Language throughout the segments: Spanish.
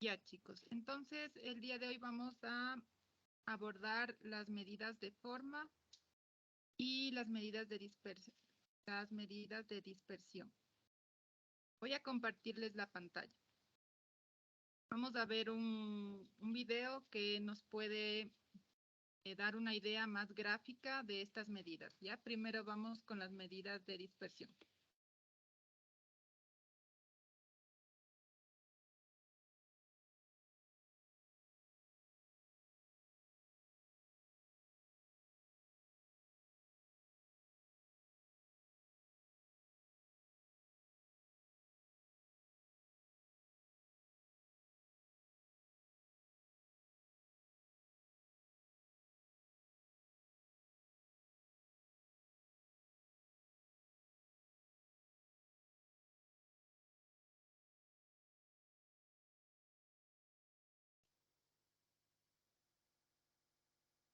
Ya, chicos. Entonces, el día de hoy vamos a abordar las medidas de forma y las medidas de dispersión. Voy a compartirles la pantalla. Vamos a ver un video que nos puede dar una idea más gráfica de estas medidas. Ya, primero vamos con las medidas de dispersión.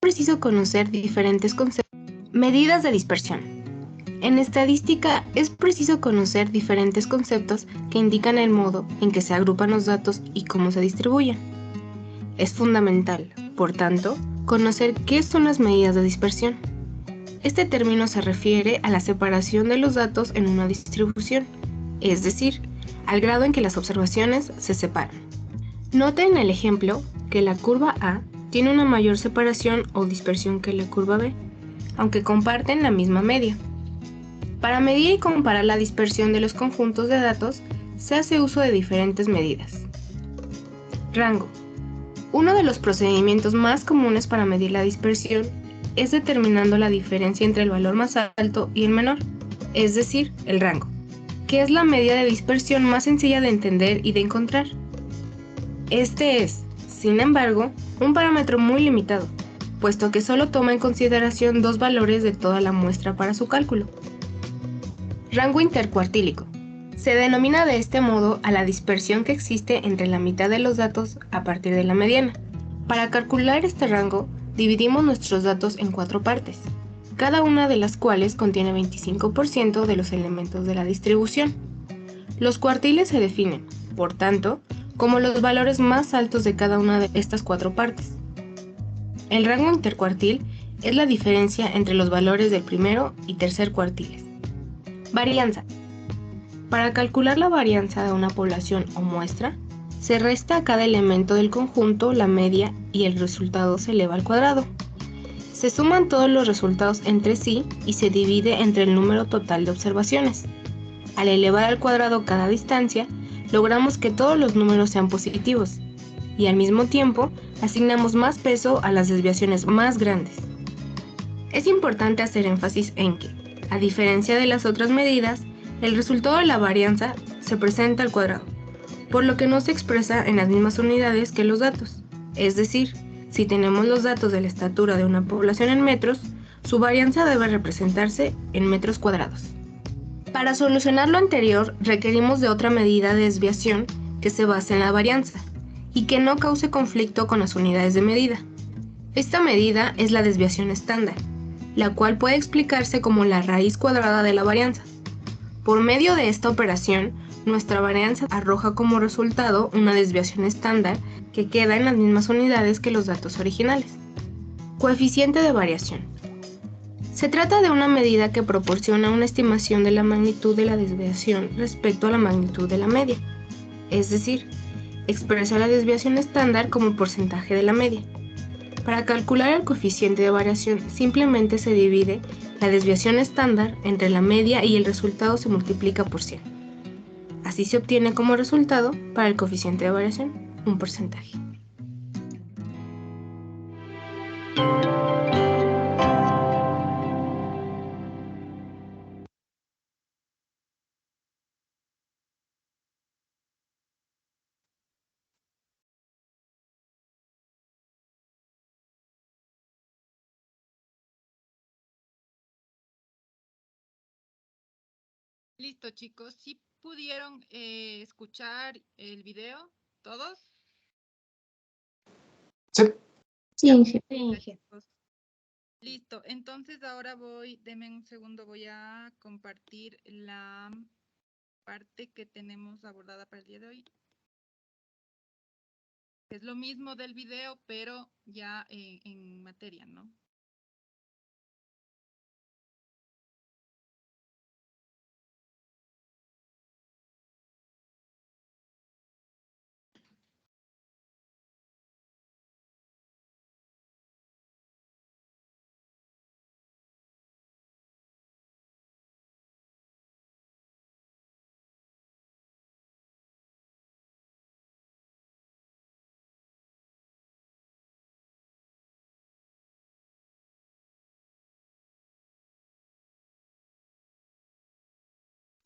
Preciso conocer diferentes conceptos. Medidas de dispersión. En estadística es preciso conocer diferentes conceptos que indican el modo en que se agrupan los datos y cómo se distribuyen. Es fundamental, por tanto, conocer qué son las medidas de dispersión. Este término se refiere a la separación de los datos en una distribución, es decir, al grado en que las observaciones se separan. Note en el ejemplo que la curva A tiene una mayor separación o dispersión que la curva B, aunque comparten la misma media. Para medir y comparar la dispersión de los conjuntos de datos, se hace uso de diferentes medidas. Rango. Uno de los procedimientos más comunes para medir la dispersión es determinando la diferencia entre el valor más alto y el menor, es decir, el rango, que es la medida de dispersión más sencilla de entender y de encontrar. Este es, sin embargo, un parámetro muy limitado, puesto que solo toma en consideración dos valores de toda la muestra para su cálculo. Rango intercuartílico. Se denomina de este modo a la dispersión que existe entre la mitad de los datos a partir de la mediana. Para calcular este rango, dividimos nuestros datos en 4 partes, cada una de las cuales contiene 25% de los elementos de la distribución. Los cuartiles se definen, por tanto, como los valores más altos de cada una de estas 4 partes. El rango intercuartil es la diferencia entre los valores del primero y tercer cuartiles. Varianza. Para calcular la varianza de una población o muestra, se resta a cada elemento del conjunto la media y el resultado se eleva al cuadrado. Se suman todos los resultados entre sí y se divide entre el número total de observaciones. Al elevar al cuadrado cada distancia, logramos que todos los números sean positivos y al mismo tiempo asignamos más peso a las desviaciones más grandes. Es importante hacer énfasis en que, a diferencia de las otras medidas, el resultado de la varianza se presenta al cuadrado, por lo que no se expresa en las mismas unidades que los datos. Es decir, si tenemos los datos de la estatura de una población en metros, su varianza debe representarse en metros cuadrados. Para solucionar lo anterior, requerimos de otra medida de desviación que se base en la varianza y que no cause conflicto con las unidades de medida. Esta medida es la desviación estándar, la cual puede explicarse como la raíz cuadrada de la varianza. Por medio de esta operación, nuestra varianza arroja como resultado una desviación estándar que queda en las mismas unidades que los datos originales. Coeficiente de variación. Se trata de una medida que proporciona una estimación de la magnitud de la desviación respecto a la magnitud de la media, es decir, expresa la desviación estándar como porcentaje de la media. Para calcular el coeficiente de variación simplemente se divide la desviación estándar entre la media y el resultado se multiplica por 100. Así se obtiene como resultado, para el coeficiente de variación, un porcentaje. Listo, chicos. ¿Sí pudieron escuchar el video? ¿Todos? Sí. Sí, Ya, chicos. Listo. Entonces ahora denme un segundo, voy a compartir la parte que tenemos abordada para el día de hoy. Es lo mismo del video, pero ya en materia, ¿no?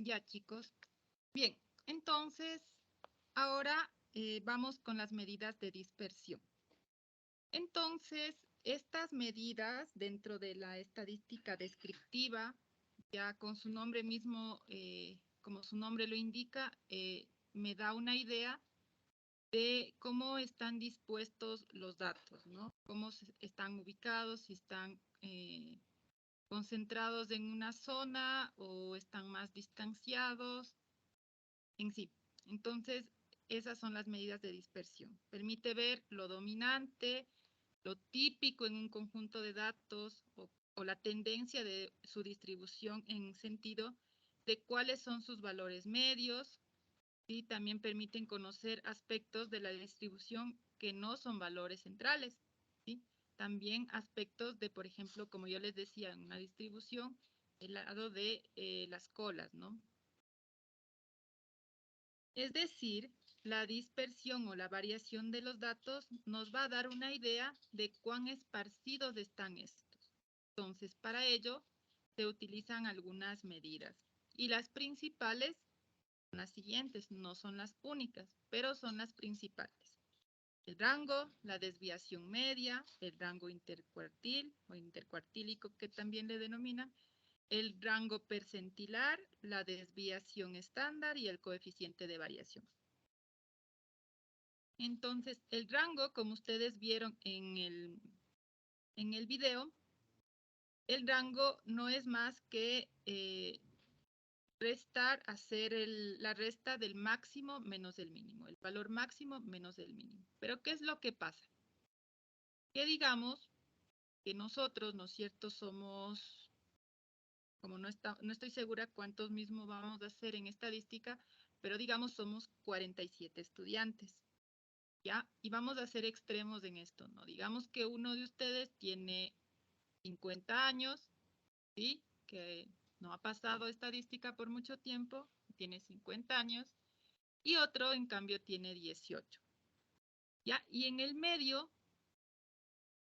Ya, chicos. Bien, entonces, ahora vamos con las medidas de dispersión. Entonces, estas medidas dentro de la estadística descriptiva, ya con su nombre mismo, como su nombre lo indica, me da una idea de cómo están dispuestos los datos, ¿no? Cómo están ubicados, si están concentrados en una zona o están más distanciados en sí. Entonces, esas son las medidas de dispersión. Permite ver lo dominante, lo típico en un conjunto de datos o la tendencia de su distribución en sentido de cuáles son sus valores medios, y también permiten conocer aspectos de la distribución que no son valores centrales, ¿sí? También aspectos de, por ejemplo, como yo les decía, en una distribución, el lado de las colas, ¿no? Es decir, la dispersión o la variación de los datos nos va a dar una idea de cuán esparcidos están estos. Entonces, para ello, se utilizan algunas medidas. Y las principales son las siguientes, no son las únicas, pero son las principales. El rango, la desviación media, el rango intercuartil o intercuartílico que también le denominan, el rango percentilar, la desviación estándar y el coeficiente de variación. Entonces, el rango, como ustedes vieron en el video, el rango no es más que hacer la resta del máximo menos el mínimo, el valor máximo menos el mínimo. Pero, ¿qué es lo que pasa? Que digamos que nosotros, ¿no es cierto?, somos, como no estoy segura cuántos mismos vamos a hacer en estadística, pero digamos somos 47 estudiantes, ¿ya? Y vamos a hacer extremos en esto, ¿no? Digamos que uno de ustedes tiene 50 años, ¿sí? Que no ha pasado estadística por mucho tiempo, tiene 50 años, y otro, en cambio, tiene 18. ¿Ya? Y en el medio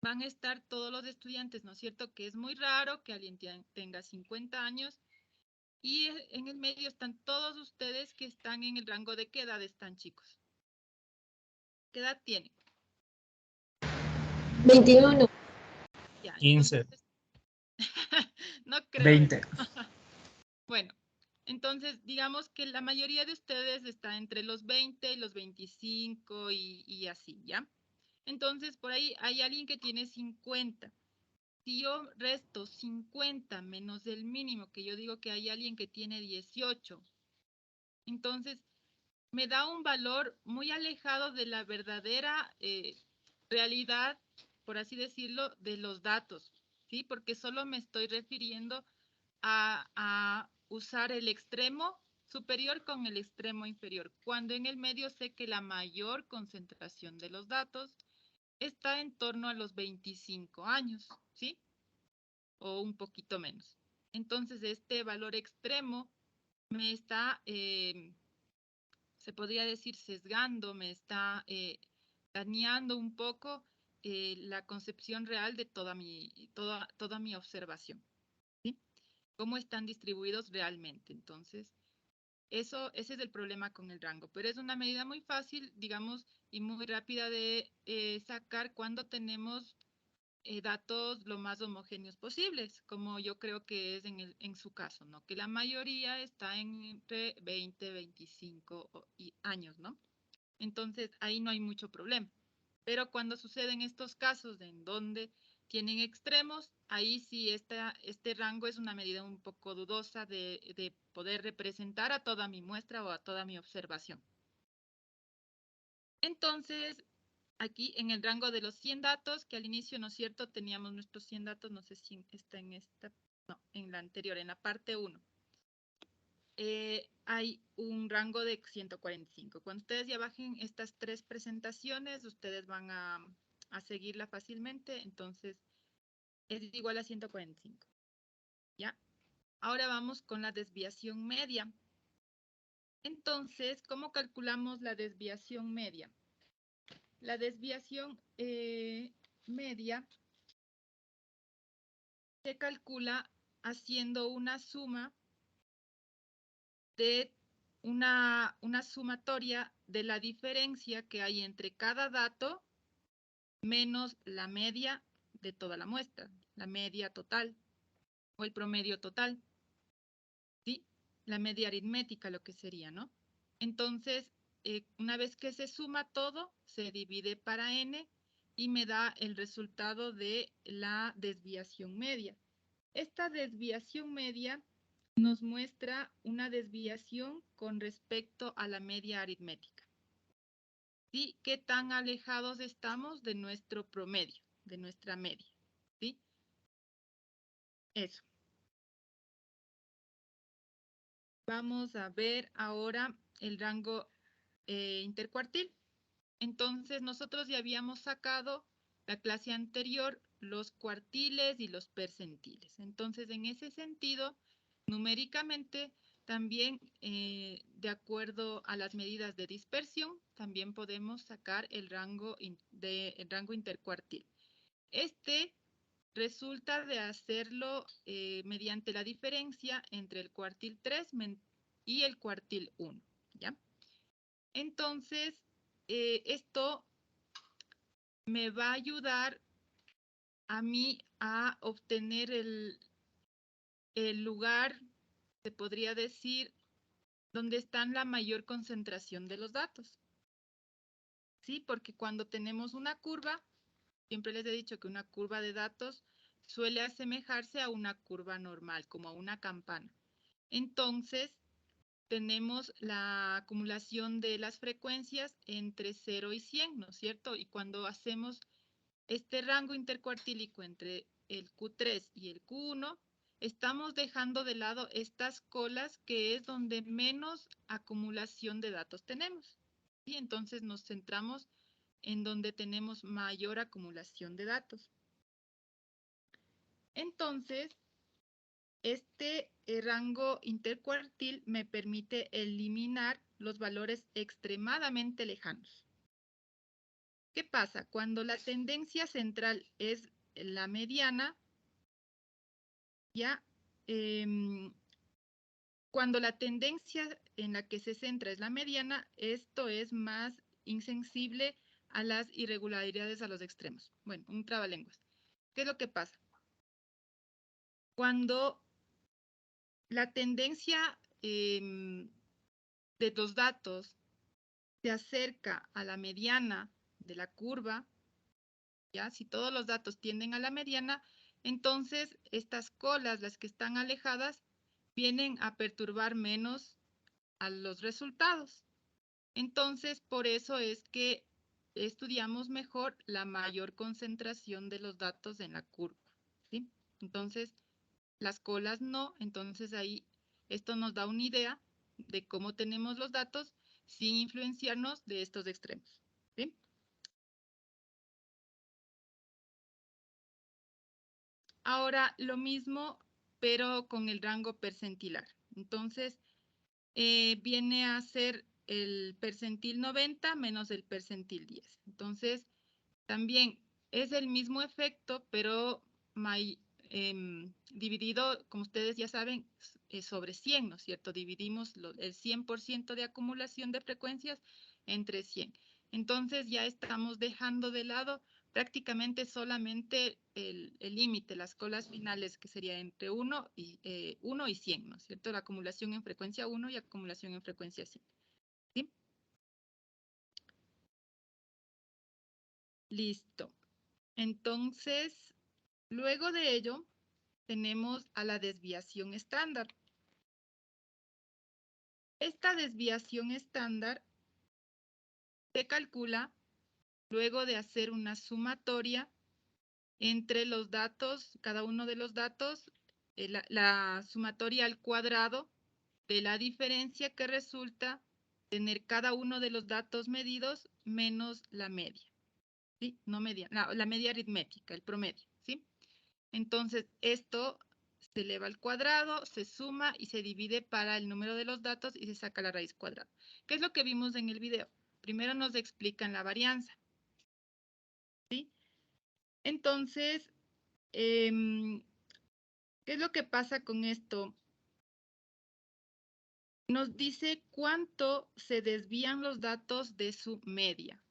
van a estar todos los estudiantes, ¿no es cierto? Que es muy raro que alguien tenga 50 años, y en el medio están todos ustedes que están en el rango de qué edad están, chicos. ¿Qué edad tienen? 21. Ya, 15. entonces, no creo. 20. Bueno, entonces digamos que la mayoría de ustedes está entre los 20 y los 25 y así, ¿ya? Entonces, por ahí hay alguien que tiene 50. Si yo resto 50 menos el mínimo, que yo digo que hay alguien que tiene 18, entonces me da un valor muy alejado de la verdadera realidad, por así decirlo, de los datos, ¿sí? Porque solo me estoy refiriendo a usar el extremo superior con el extremo inferior, cuando en el medio sé que la mayor concentración de los datos está en torno a los 25 años, ¿sí? O un poquito menos. Entonces, este valor extremo me está, se podría decir, sesgando, me está dañando un poco la concepción real de toda mi observación, ¿sí? Cómo están distribuidos realmente. Entonces, ese es el problema con el rango, pero es una medida muy fácil, digamos, y muy rápida de sacar cuando tenemos datos lo más homogéneos posibles, como yo creo que es en su caso, ¿no? Que la mayoría está entre 20, 25 años, ¿no? Entonces, ahí no hay mucho problema. Pero cuando suceden estos casos en donde tienen extremos, ahí sí este rango es una medida un poco dudosa de poder representar a toda mi muestra o a toda mi observación. Entonces, aquí en el rango de los 100 datos, que al inicio, ¿no es cierto?, teníamos nuestros 100 datos, no sé si está en esta, no, en la anterior, en la parte 1. Hay un rango de 145. Cuando ustedes ya bajen estas 3 presentaciones, ustedes van a seguirla fácilmente, entonces es igual a 145. ¿Ya? Ahora vamos con la desviación media. Entonces, ¿cómo calculamos la desviación media? La desviación media se calcula haciendo una suma de una sumatoria de la diferencia que hay entre cada dato menos la media de toda la muestra, la media total o el promedio total, ¿sí? La media aritmética, lo que sería, ¿no? Entonces, una vez que se suma todo, se divide para n y me da el resultado de la desviación media. Esta desviación media nos muestra una desviación con respecto a la media aritmética. ¿Sí? ¿Qué tan alejados estamos de nuestro promedio, de nuestra media? ¿Sí? Eso. Vamos a ver ahora el rango intercuartil. Entonces, nosotros ya habíamos sacado la clase anterior los cuartiles y los percentiles. Entonces, en ese sentido, numéricamente, también de acuerdo a las medidas de dispersión, también podemos sacar el rango intercuartil. Este resulta de hacerlo mediante la diferencia entre el cuartil 3 y el cuartil 1, ¿ya? Entonces, esto me va a ayudar a mí a obtener el lugar, se podría decir, donde está la mayor concentración de los datos. Sí, porque cuando tenemos una curva, siempre les he dicho que una curva de datos suele asemejarse a una curva normal, como a una campana. Entonces, tenemos la acumulación de las frecuencias entre 0 y 100, ¿no es cierto? Y cuando hacemos este rango intercuartílico entre el Q3 y el Q1, estamos dejando de lado estas colas que es donde menos acumulación de datos tenemos. Y entonces nos centramos en donde tenemos mayor acumulación de datos. Entonces, este rango intercuartil me permite eliminar los valores extremadamente lejanos. ¿Qué pasa? Cuando la tendencia central es la mediana, ya, cuando la tendencia en la que se centra es la mediana, esto es más insensible a las irregularidades a los extremos. Bueno, un trabalenguas. ¿Qué es lo que pasa? Cuando la tendencia de los datos se acerca a la mediana de la curva, ¿ya? Si todos los datos tienden a la mediana, entonces estas colas, las que están alejadas, vienen a perturbar menos a los resultados. Entonces, por eso es que estudiamos mejor la mayor concentración de los datos en la curva, ¿sí? Entonces, las colas no, entonces ahí esto nos da una idea de cómo tenemos los datos sin influenciarnos de estos extremos, ¿sí? Ahora, lo mismo, pero con el rango percentilar. Entonces, viene a ser el percentil 90 menos el percentil 10. Entonces, también es el mismo efecto, pero dividido, como ustedes ya saben, sobre 100, ¿no es cierto? Dividimos el 100% de acumulación de frecuencias entre 100. Entonces ya estamos dejando de lado prácticamente solamente el límite, las colas finales, que sería entre 1 y 100, ¿no es cierto? La acumulación en frecuencia 1 y acumulación en frecuencia 100. ¿Sí? Listo. Entonces, luego de ello, tenemos a la desviación estándar. Esta desviación estándar se calcula luego de hacer una sumatoria entre los datos, cada uno de los datos, la sumatoria al cuadrado de la diferencia que resulta tener cada uno de los datos medidos menos la media, ¿sí? No media, la media aritmética, el promedio, ¿sí? Entonces, esto se eleva al cuadrado, se suma y se divide para el número de los datos y se saca la raíz cuadrada. ¿Qué es lo que vimos en el video? Primero nos explican la varianza, ¿sí? Entonces, ¿qué es lo que pasa con esto? Nos dice cuánto se desvían los datos de su media,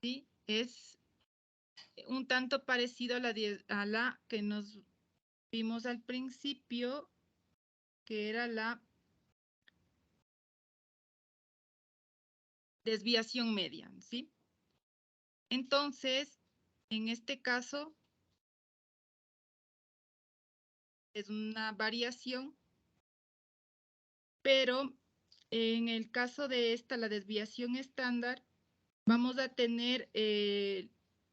¿sí? Es un tanto parecido a la que nos vimos al principio, que era la desviación media, ¿sí? Entonces, en este caso, es una variación, pero en el caso de esta, la desviación estándar, vamos a tener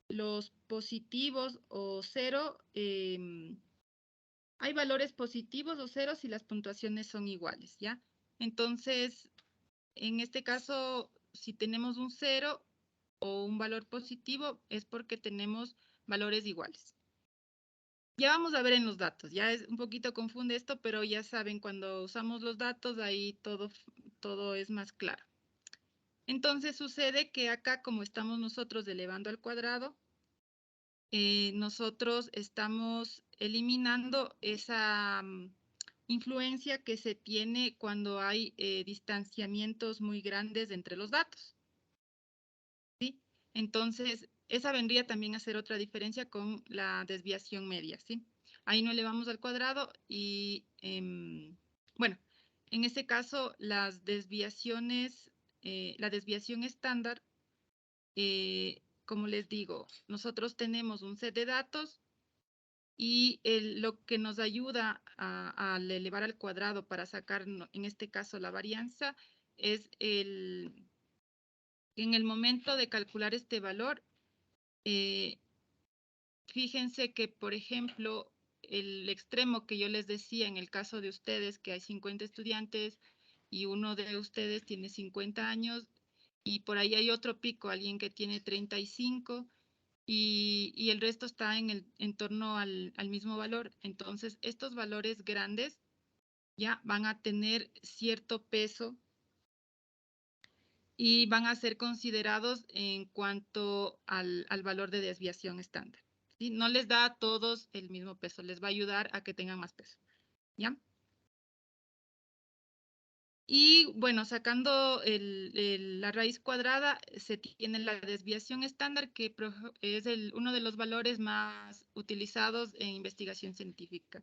los positivos o cero. Hay valores positivos o ceros si las puntuaciones son iguales, ¿ya? Entonces, en este caso, si tenemos un cero o un valor positivo, es porque tenemos valores iguales. Ya vamos a ver en los datos, ya es un poquito confunde esto, pero ya saben, cuando usamos los datos, ahí todo es más claro. Entonces sucede que acá, como estamos nosotros elevando al cuadrado, nosotros estamos eliminando esa influencia que se tiene cuando hay distanciamientos muy grandes entre los datos, ¿sí? Entonces, esa vendría también a ser otra diferencia con la desviación media, ¿sí? Ahí no elevamos al cuadrado y, bueno, en este caso, las desviaciones, la desviación estándar, como les digo, nosotros tenemos un set de datos y lo que nos ayuda al elevar al cuadrado para sacar, en este caso, la varianza, es en el momento de calcular este valor, fíjense que, por ejemplo, el extremo que yo les decía en el caso de ustedes, que hay 50 estudiantes y uno de ustedes tiene 50 años, y por ahí hay otro pico, alguien que tiene 35, y el resto está en torno al mismo valor. Entonces, estos valores grandes ya van a tener cierto peso y van a ser considerados en cuanto al valor de desviación estándar, ¿sí? No les da a todos el mismo peso, les va a ayudar a que tengan más peso, ¿ya? Y bueno, sacando la raíz cuadrada, se tiene la desviación estándar, que es uno de los valores más utilizados en investigación científica.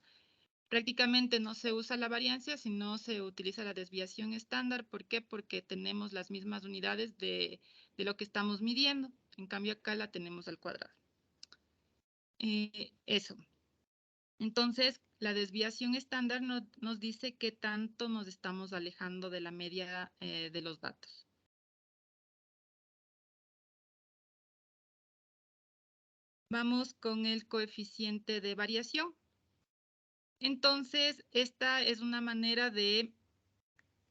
Prácticamente no se usa la varianza, sino se utiliza la desviación estándar. ¿Por qué? Porque tenemos las mismas unidades de lo que estamos midiendo. En cambio, acá la tenemos al cuadrado. Eso. Entonces, la desviación estándar nos dice qué tanto nos estamos alejando de la media de los datos. Vamos con el coeficiente de variación. Entonces, esta es una manera de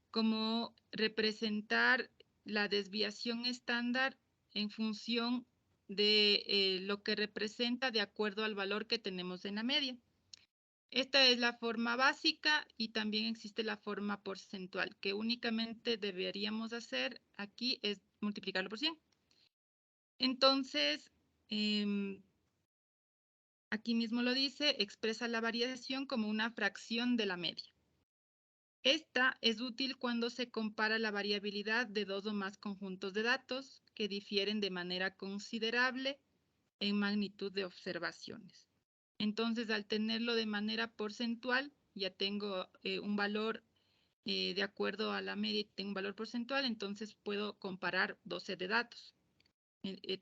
cómo representar la desviación estándar en función de lo que representa de acuerdo al valor que tenemos en la media. Esta es la forma básica y también existe la forma porcentual, que únicamente deberíamos hacer aquí es multiplicarlo por 100. Entonces, aquí mismo lo dice, expresa la variación como una fracción de la media. Esta es útil cuando se compara la variabilidad de dos o más conjuntos de datos que difieren de manera considerable en magnitud de observaciones. Entonces, al tenerlo de manera porcentual, ya tengo un valor de acuerdo a la media, tengo un valor porcentual, entonces puedo comparar 12 de datos.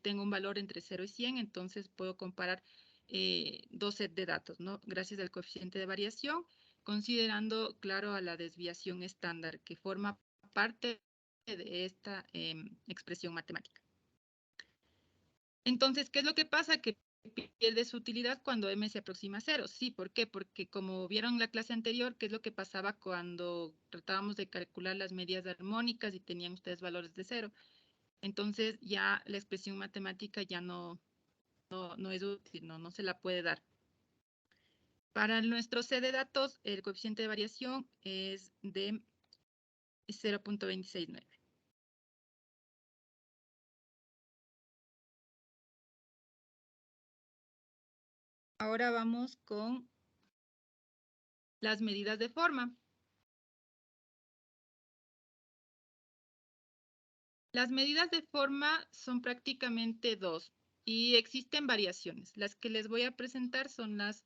Tengo un valor entre 0 y 100, entonces puedo comparar 12 de datos, ¿no? Gracias al coeficiente de variación, considerando, claro, a la desviación estándar que forma parte de esta expresión matemática. Entonces, ¿qué es lo que pasa? Que pierde su utilidad cuando m se aproxima a 0. Sí, ¿por qué? Porque como vieron en la clase anterior, ¿qué es lo que pasaba cuando tratábamos de calcular las medidas armónicas y tenían ustedes valores de 0? Entonces ya la expresión matemática ya no es útil, no se la puede dar. Para nuestro C de datos, el coeficiente de variación es de 0.269. Ahora vamos con las medidas de forma. Las medidas de forma son prácticamente dos y existen variaciones. Las que les voy a presentar son las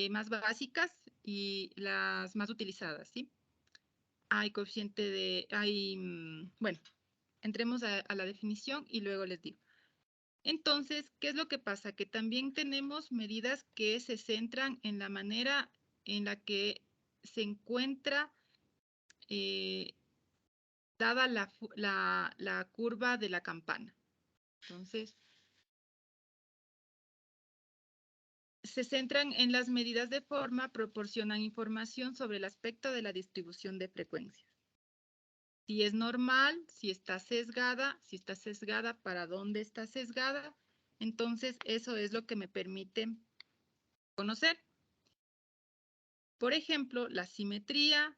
más básicas y las más utilizadas, ¿sí? Hay coeficiente de, bueno, entremos a la definición y luego les digo. Entonces, ¿qué es lo que pasa? Que también tenemos medidas que se centran en la manera en la que se encuentra dada la curva de la campana. Entonces, se centran en las medidas de forma, proporcionan información sobre el aspecto de la distribución de frecuencias. Si es normal, si está sesgada, para dónde está sesgada. Entonces, eso es lo que me permite conocer. Por ejemplo, la asimetría,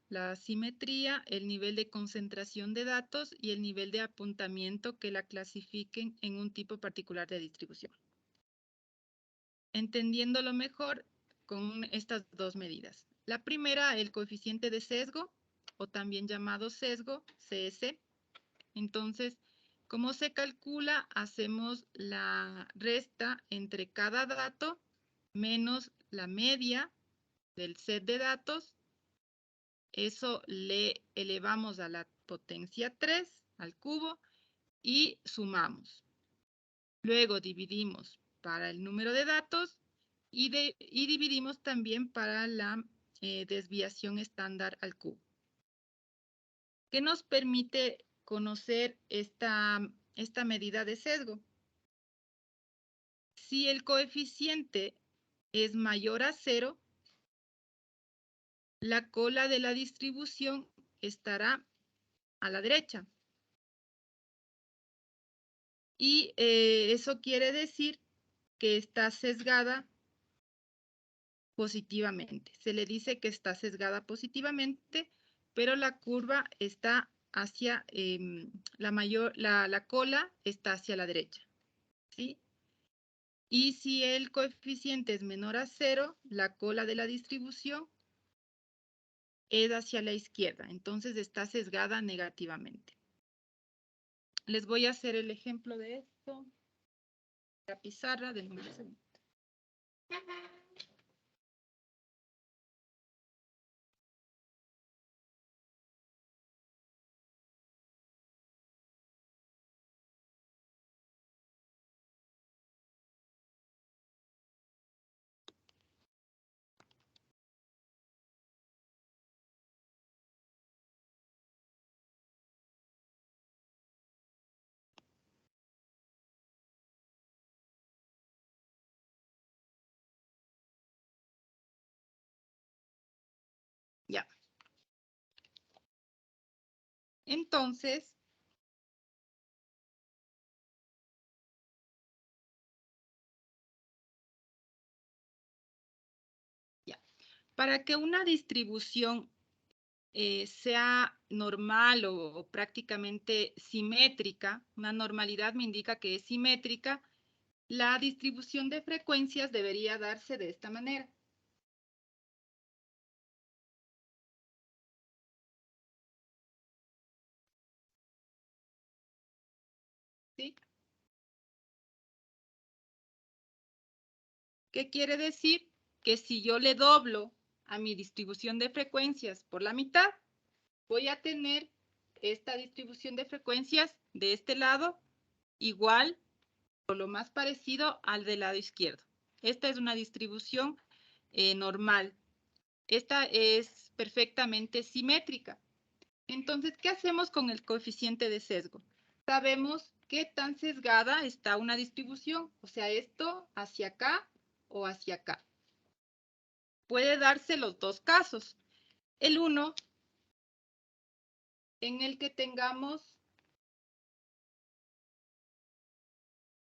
el nivel de concentración de datos y el nivel de apuntamiento que la clasifiquen en un tipo particular de distribución. Entendiéndolo mejor con estas dos medidas. La primera, el coeficiente de sesgo, o también llamado sesgo, CS. Entonces, ¿cómo se calcula? Hacemos la resta entre cada dato menos la media del set de datos. Eso le elevamos a la potencia 3, al cubo, y sumamos. Luego dividimos para el número de datos y dividimos también para la desviación estándar al cubo. ¿Qué nos permite conocer esta medida de sesgo? Si el coeficiente es mayor a 0, la cola de la distribución estará a la derecha. Y eso quiere decir que está sesgada positivamente. Se le dice que está sesgada positivamente, pero la curva está hacia la cola está hacia la derecha, ¿sí? Y si el coeficiente es menor a 0, la cola de la distribución es hacia la izquierda, entonces está sesgada negativamente. Les voy a hacer el ejemplo de esto. La pizarra del número segundo. Ya. Entonces, ya. Para que una distribución sea normal o prácticamente simétrica, una normalidad me indica que es simétrica, la distribución de frecuencias debería darse de esta manera. ¿Sí? ¿Qué quiere decir? Que si yo le doblo a mi distribución de frecuencias por la mitad, voy a tener esta distribución de frecuencias de este lado igual o lo más parecido al del lado izquierdo. Esta es una distribución normal. Esta es perfectamente simétrica. Entonces, ¿qué hacemos con el coeficiente de sesgo? sabemos qué tan sesgada está una distribución, o sea, esto hacia acá o hacia acá. Puede darse los dos casos. El uno, en el que tengamos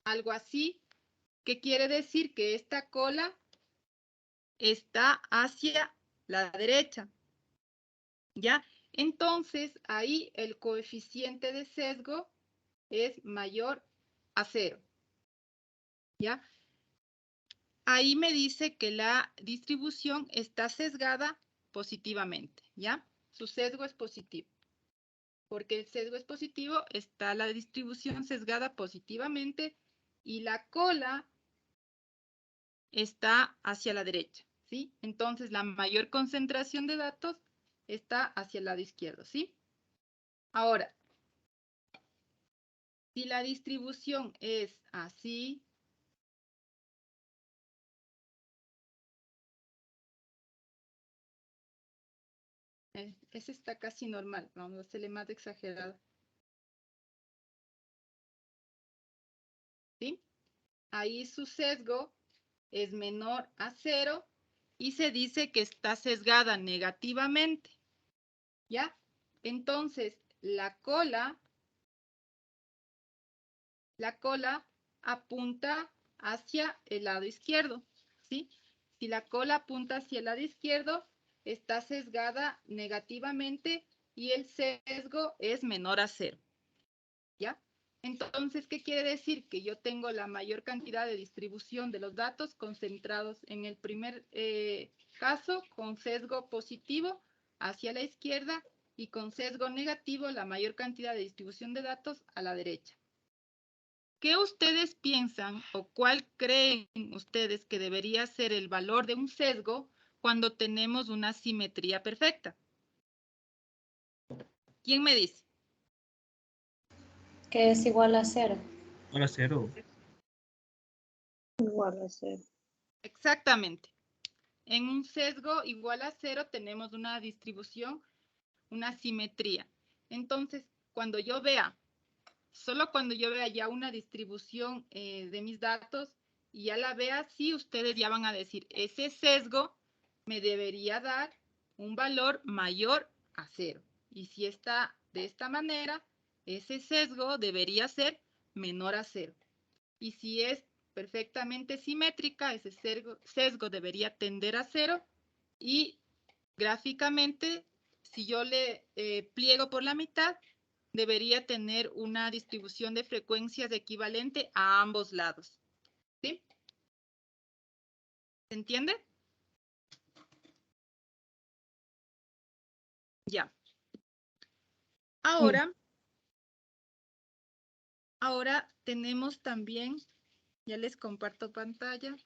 algo así, que quiere decir que esta cola está hacia la derecha, ¿ya? Entonces, ahí el coeficiente de sesgo es mayor a 0, ¿ya? Ahí me dice que la distribución está sesgada positivamente, ¿ya? Su sesgo es positivo. Porque el sesgo es positivo, está la distribución sesgada positivamente y la cola está hacia la derecha, ¿sí? Entonces, la mayor concentración de datos está hacia el lado izquierdo, ¿sí? Ahora, si la distribución es así, ese está casi normal, vamos a hacerle más exagerado, ¿sí? Ahí su sesgo es menor a 0 y se dice que está sesgada negativamente, ¿ya? Entonces, la cola apunta hacia el lado izquierdo, ¿sí? Si la cola apunta hacia el lado izquierdo, está sesgada negativamente y el sesgo es menor a 0, ¿ya? Entonces, ¿qué quiere decir? Que yo tengo la mayor cantidad de distribución de los datos concentrados en el primer caso con sesgo positivo hacia la izquierda y con sesgo negativo la mayor cantidad de distribución de datos a la derecha. ¿Qué ustedes piensan o cuál creen ustedes que debería ser el valor de un sesgo cuando tenemos una simetría perfecta? ¿Quién me dice? Que es igual a 0. Hola, cero. Igual a 0. Exactamente. En un sesgo igual a 0 tenemos una distribución, una simetría. Entonces, solo cuando yo vea ya una distribución de mis datos y ya la vea, sí, ustedes ya van a decir, ese sesgo me debería dar un valor mayor a 0. Y si está de esta manera, ese sesgo debería ser menor a 0. Y si es perfectamente simétrica, ese sesgo debería tender a 0 y gráficamente, si yo le pliego por la mitad, debería tener una distribución de frecuencias equivalente a ambos lados. ¿Sí? ¿Se entiende? Ya. Ahora tenemos también, ya les comparto pantalla.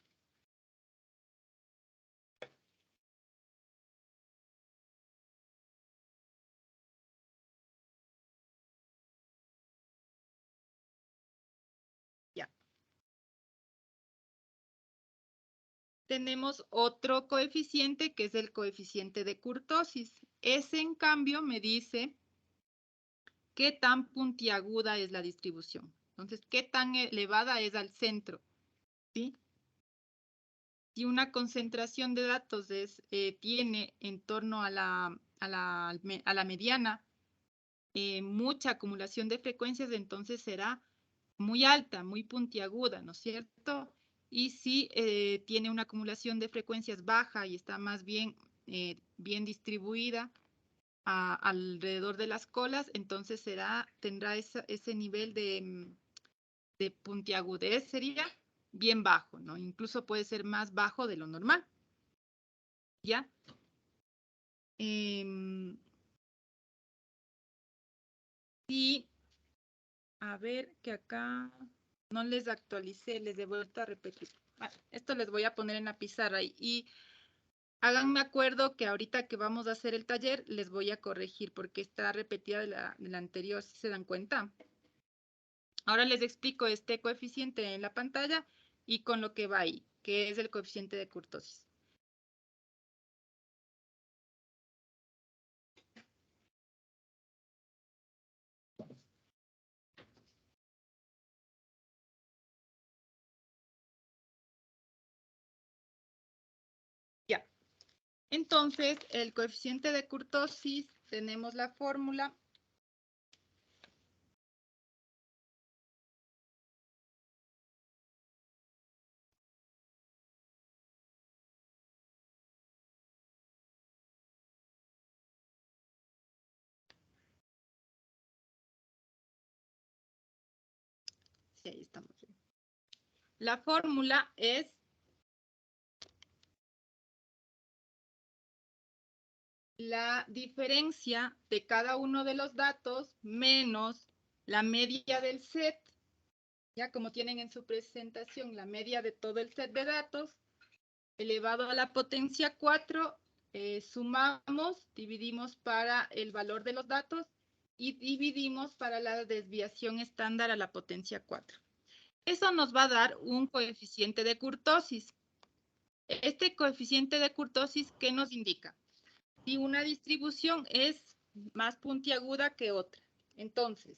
Tenemos otro coeficiente que es el coeficiente de kurtosis. Ese, en cambio, me dice qué tan puntiaguda es la distribución. Entonces, qué tan elevada es al centro, ¿sí? Si una concentración de datos tiene en torno a la mediana mucha acumulación de frecuencias, entonces será muy alta, muy puntiaguda, ¿no es cierto? Y si tiene una acumulación de frecuencias baja y está más bien, bien distribuida alrededor de las colas, entonces tendrá ese nivel de puntiagudez, sería bien bajo, ¿no? Incluso puede ser más bajo de lo normal, ¿ya? Y a ver que acá no les actualicé, les he vuelto a repetir. Esto les voy a poner en la pizarra y háganme acuerdo que ahorita que vamos a hacer el taller les voy a corregir porque está repetida de la anterior, ¿sí se dan cuenta? Ahora les explico este coeficiente en la pantalla y con lo que va ahí, que es el coeficiente de kurtosis. Entonces, el coeficiente de kurtosis, tenemos la fórmula. Sí, ahí estamos. La fórmula es la diferencia de cada uno de los datos menos la media del set. Ya como tienen en su presentación la media de todo el set de datos, elevado a la potencia 4, sumamos, dividimos para el valor de los datos y dividimos para la desviación estándar a la potencia 4. Eso nos va a dar un coeficiente de kurtosis. Este coeficiente de kurtosis, ¿qué nos indica? Si una distribución es más puntiaguda que otra. Entonces,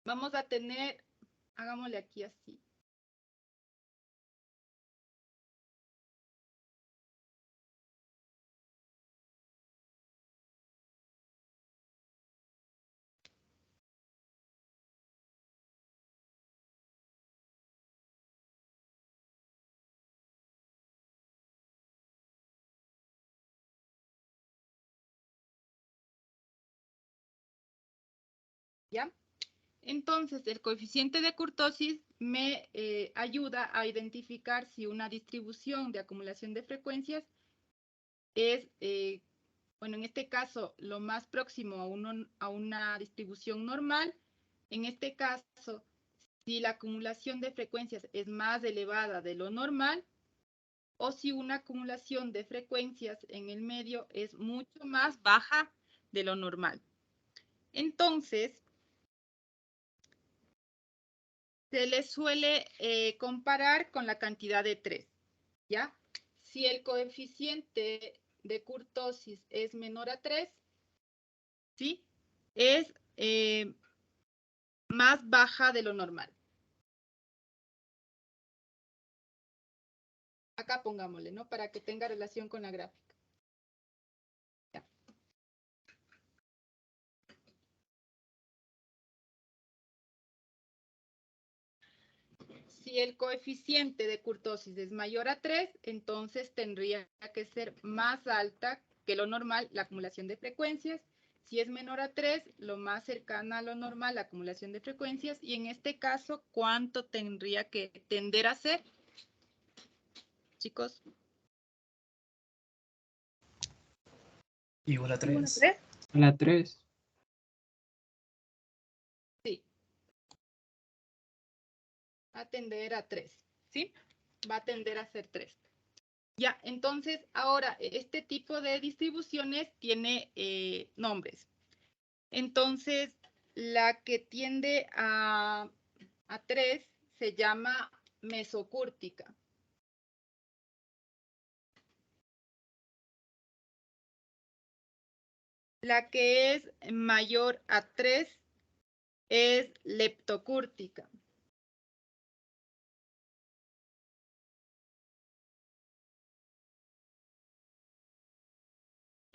vamos a tener, hagámosle aquí así. ¿Ya? Entonces, el coeficiente de kurtosis me ayuda a identificar si una distribución de acumulación de frecuencias es, bueno, en este caso, lo más próximo a una distribución normal. En este caso, si la acumulación de frecuencias es más elevada de lo normal, o si una acumulación de frecuencias en el medio es mucho más baja de lo normal. Entonces, se le suele comparar con la cantidad de 3, ¿ya? Si el coeficiente de kurtosis es menor a 3, ¿sí? Es más baja de lo normal. Acá pongámosle, ¿no? Para que tenga relación con la gráfica. Ya. Si el coeficiente de kurtosis es mayor a 3, entonces tendría que ser más alta que lo normal la acumulación de frecuencias. Si es menor a 3, lo más cercana a lo normal la acumulación de frecuencias. Y en este caso, ¿cuánto tendría que tender a ser? Chicos. Igual a 3. ¿3? A la 3. Sí. Va a tender a 3, ¿sí? Va a tender a ser 3. Ya, entonces, ahora, este tipo de distribuciones tiene nombres. Entonces, la que tiende a 3 se llama mesocúrtica. La que es mayor a 3 es leptocúrtica.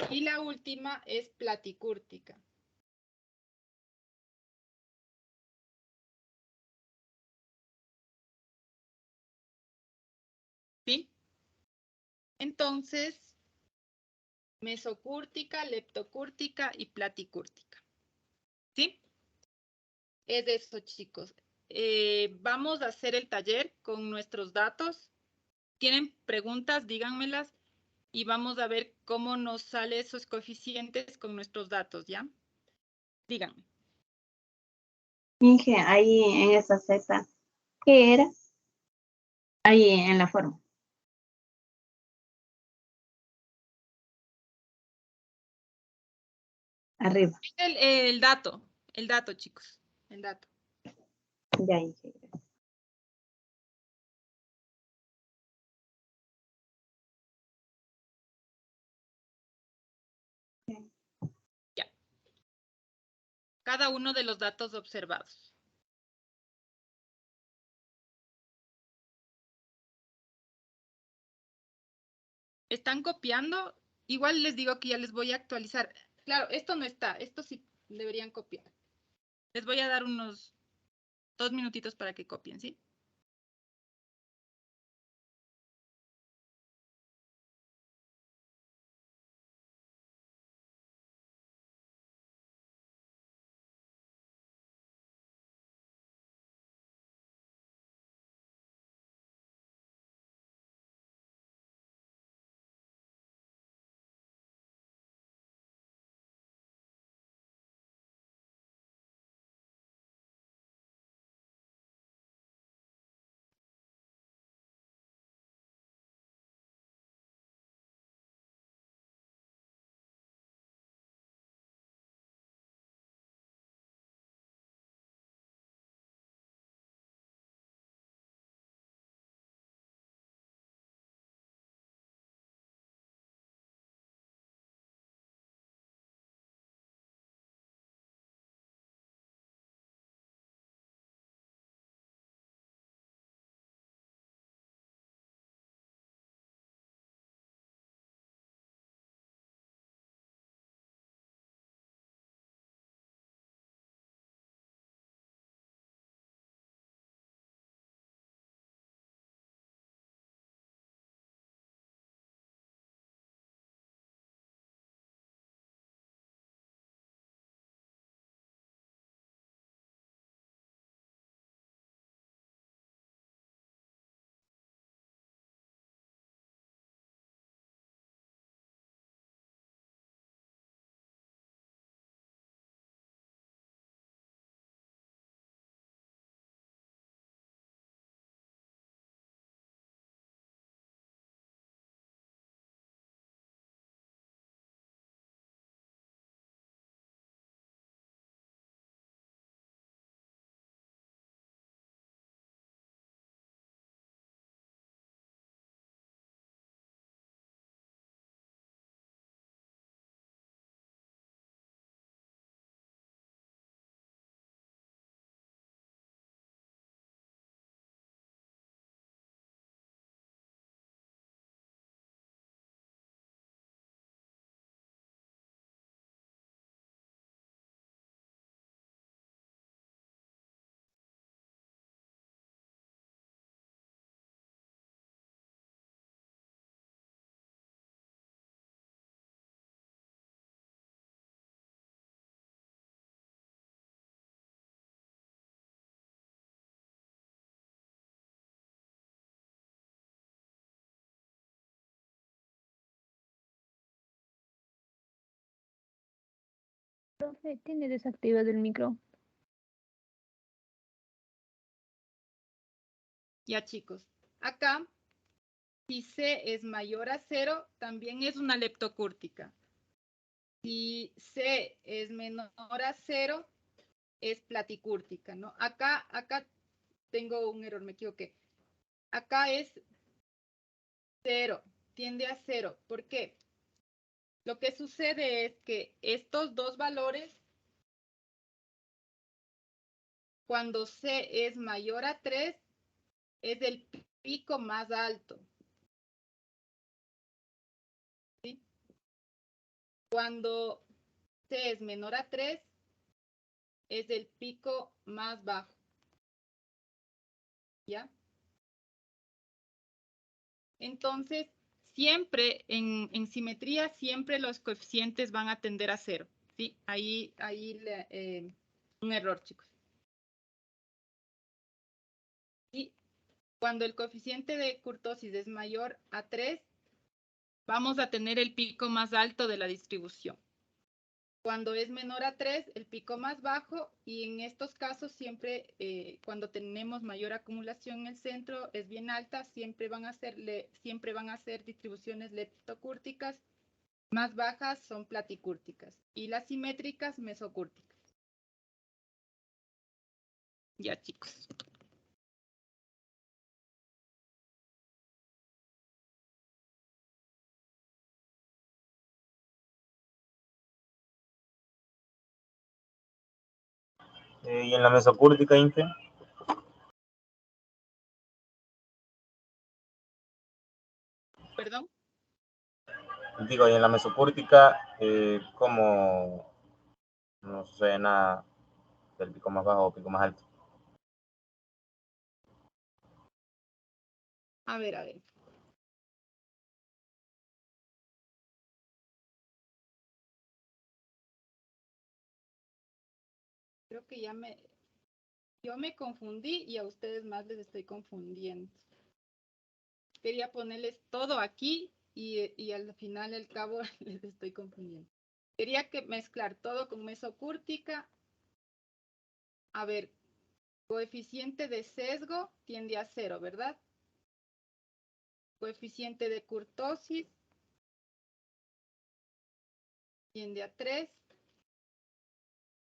Y la última es platicúrtica. ¿Sí? Entonces, mesocúrtica, leptocúrtica y platicúrtica. ¿Sí? Es eso, chicos. Vamos a hacer el taller con nuestros datos. ¿Tienen preguntas? Díganmelas. Y vamos a ver cómo nos salen esos coeficientes con nuestros datos, ¿ya? Díganme. Inge, ahí en esa Z, ¿qué era? Ahí en la forma. Arriba. El dato, chicos, el dato. Ya, Inge. Ya. Cada uno de los datos observados. están copiando, igual les digo que ya les voy a actualizar. Claro, esto no está, esto sí deberían copiar. Les voy a dar unos 2 minutitos para que copien, ¿sí? Profe, tiene desactivado el micro. Ya, chicos. Acá, si C es mayor a 0, también es una leptocúrtica. Si C es menor a 0, es platicúrtica, ¿no? Acá tengo un error, me equivoqué. Acá es 0, tiende a 0. ¿Por qué? Lo que sucede es que estos dos valores, cuando C es mayor a 3, es el pico más alto. ¿Sí? Cuando C es menor a 3, es el pico más bajo. ¿Ya? Entonces, siempre en simetría, siempre los coeficientes van a tender a 0. ¿Sí? Ahí un error, chicos. Y cuando el coeficiente de kurtosis es mayor a 3, vamos a tener el pico más alto de la distribución. Cuando es menor a 3, el pico más bajo, y en estos casos siempre, cuando tenemos mayor acumulación en el centro, es bien alta, siempre van a ser distribuciones leptocúrticas, más bajas son platicúrticas, y las simétricas mesocúrticas. Ya, chicos. ¿Y en la mesocúrtica, Inge? ¿Perdón? Digo, y en la mesocúrtica, como no sucede nada del pico más bajo o pico más alto. A ver, a ver. Creo que yo me confundí y a ustedes más les estoy confundiendo. Quería ponerles todo aquí y al final, al cabo, les estoy confundiendo. Quería que mezclar todo con mesocúrtica. A ver, coeficiente de sesgo tiende a 0, ¿verdad? Coeficiente de kurtosis tiende a 3.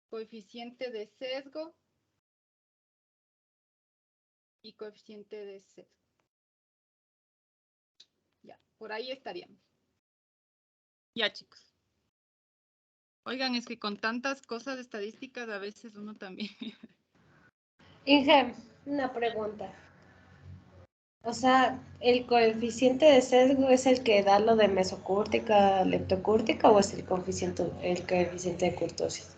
Coeficiente de sesgo y coeficiente de sesgo. Ya, por ahí estaríamos. Ya, chicos. Oigan, es que con tantas cosas estadísticas a veces uno también. Inge, una pregunta. O sea, ¿el coeficiente de sesgo es el que da lo de mesocúrtica, leptocúrtica o es el coeficiente de kurtosis?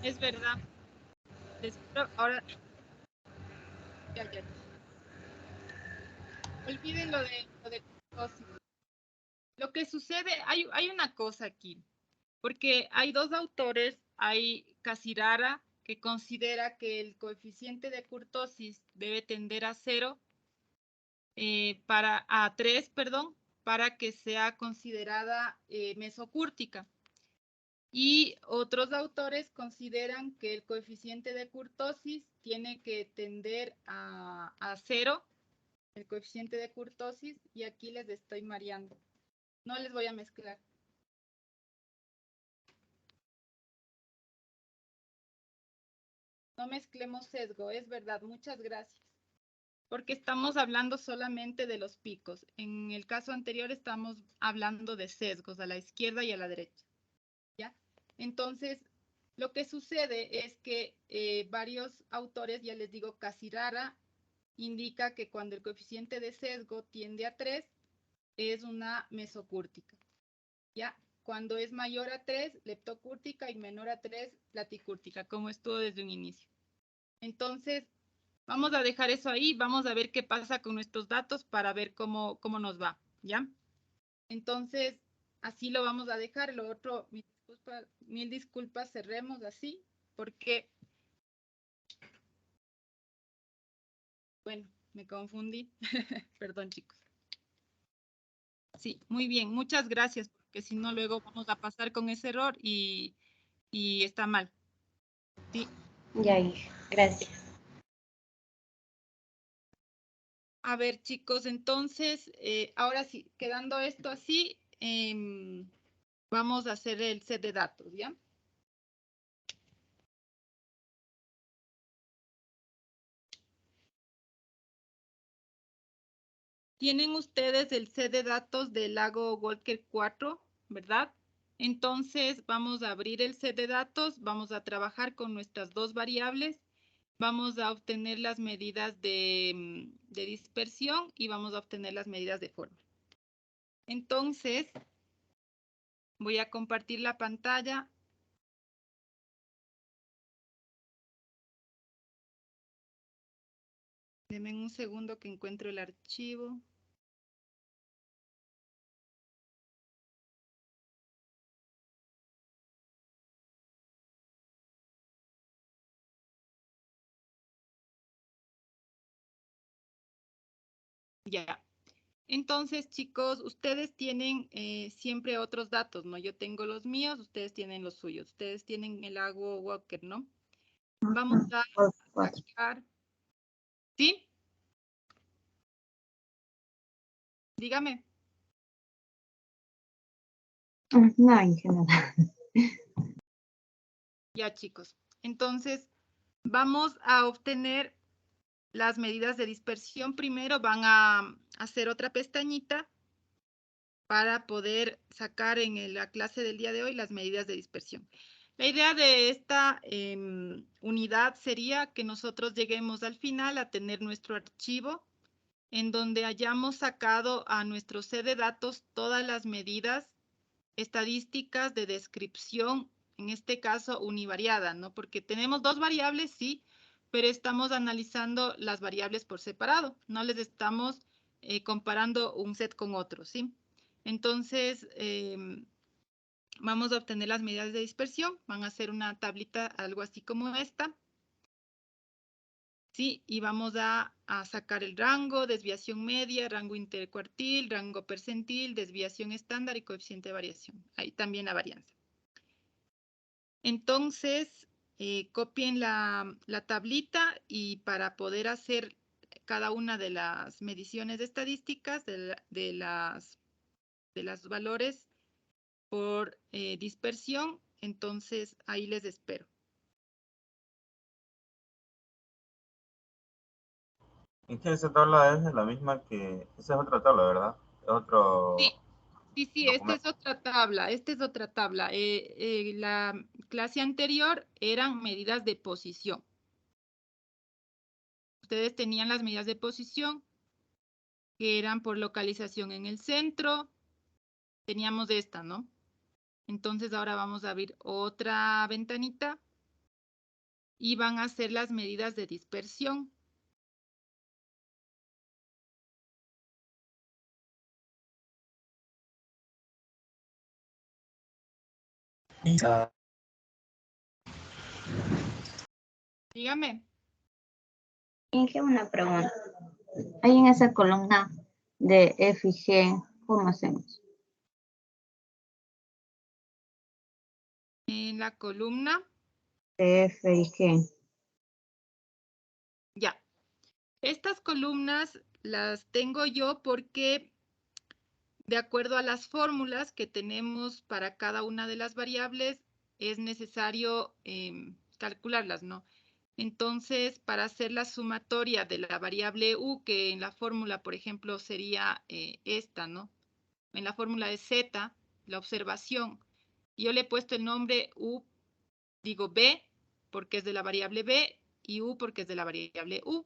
Es verdad. Ahora, ya, ya. Olviden lo de kurtosis. Lo que sucede, hay una cosa aquí, porque hay dos autores, hay Casirara, que considera que el coeficiente de kurtosis debe tender a 0, a 3, perdón, para que sea considerada mesocúrtica. Y otros autores consideran que el coeficiente de kurtosis tiene que tender a 0, el coeficiente de kurtosis, y aquí les estoy mareando. No les voy a mezclar. No mezclemos sesgo, es verdad, muchas gracias. Porque estamos hablando solamente de los picos. En el caso anterior estamos hablando de sesgos a la izquierda y a la derecha. ¿Ya? Entonces, lo que sucede es que varios autores, ya les digo, Casirara indica que cuando el coeficiente de sesgo tiende a 3, es una mesocúrtica. ¿Ya? Cuando es mayor a 3, leptocúrtica, y menor a 3, platicúrtica, como estuvo desde un inicio. Entonces, vamos a dejar eso ahí, vamos a ver qué pasa con nuestros datos para ver cómo nos va, ¿ya? Entonces, así lo vamos a dejar. Lo otro, mil disculpas, cerremos así, porque, bueno, me confundí. Perdón, chicos. Sí, muy bien, muchas gracias, porque si no, luego vamos a pasar con ese error y está mal. Sí. Ya, Inge, gracias. A ver, chicos, entonces, ahora sí, quedando esto así, vamos a hacer el set de datos, ¿ya? Tienen ustedes el set de datos del lago Walker 4, ¿verdad? Entonces, vamos a abrir el set de datos, vamos a trabajar con nuestras dos variables, vamos a obtener las medidas de dispersión y vamos a obtener las medidas de forma. Entonces, voy a compartir la pantalla. Denme un segundo que encuentro el archivo. Ya. Entonces, chicos, ustedes tienen siempre otros datos, ¿no? Yo tengo los míos, ustedes tienen los suyos. Ustedes tienen el lago Walker, ¿no? Vamos a sacar. ¿Sí? Dígame. No, Inge, nada. Ya, chicos. Entonces, vamos a obtener las medidas de dispersión. Primero van a hacer otra pestañita para poder sacar en la clase del día de hoy las medidas de dispersión. La idea de esta unidad sería que nosotros lleguemos al final a tener nuestro archivo en donde hayamos sacado a nuestro set de datos todas las medidas estadísticas de descripción, en este caso univariada, ¿no? Porque tenemos dos variables, sí, pero estamos analizando las variables por separado, no les estamos comparando un set con otro, ¿sí? Entonces, vamos a obtener las medidas de dispersión, van a hacer una tablita algo así como esta, ¿sí? Y vamos a sacar el rango, desviación media, rango intercuartil, rango percentil, desviación estándar y coeficiente de variación. Ahí también la varianza. Entonces, copien la tablita y para poder hacer cada una de las mediciones estadísticas de los valores por dispersión, entonces ahí les espero. Es que esa tabla es la misma que... Esa es otra tabla, ¿verdad? Es otro Sí, esta es documento. otra tabla, esta es otra tabla. La clase anterior eran medidas de posición. Ustedes tenían las medidas de posición, que eran por localización en el centro. Teníamos esta, ¿no? Entonces ahora vamos a abrir otra ventanita y van a hacer las medidas de dispersión. Dígame. Inge, una pregunta. Ahí en esa columna de F y G, ¿cómo hacemos? En la columna, De F y G. ya. Estas columnas las tengo yo porque de acuerdo a las fórmulas que tenemos para cada una de las variables, es necesario calcularlas, ¿no? Entonces, para hacer la sumatoria de la variable u, que en la fórmula, por ejemplo, sería esta, ¿no? En la fórmula de z, la observación, yo le he puesto el nombre u, digo b, porque es de la variable b, y u porque es de la variable u.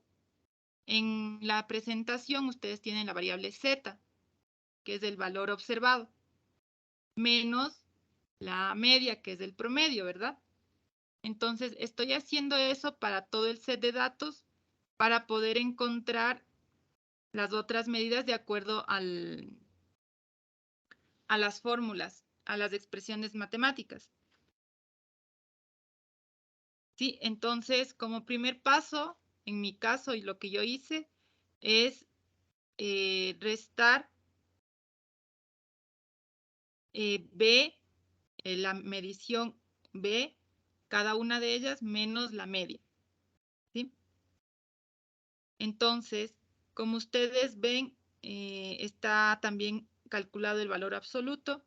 En la presentación, ustedes tienen la variable z, que es el valor observado, menos la media, que es el promedio, ¿verdad? Entonces, estoy haciendo eso para todo el set de datos para poder encontrar las otras medidas de acuerdo a las fórmulas, a las expresiones matemáticas. Sí, entonces, como primer paso, en mi caso y lo que yo hice, es restar B, la medición B, cada una de ellas menos la media. ¿Sí? Entonces, como ustedes ven, está también calculado el valor absoluto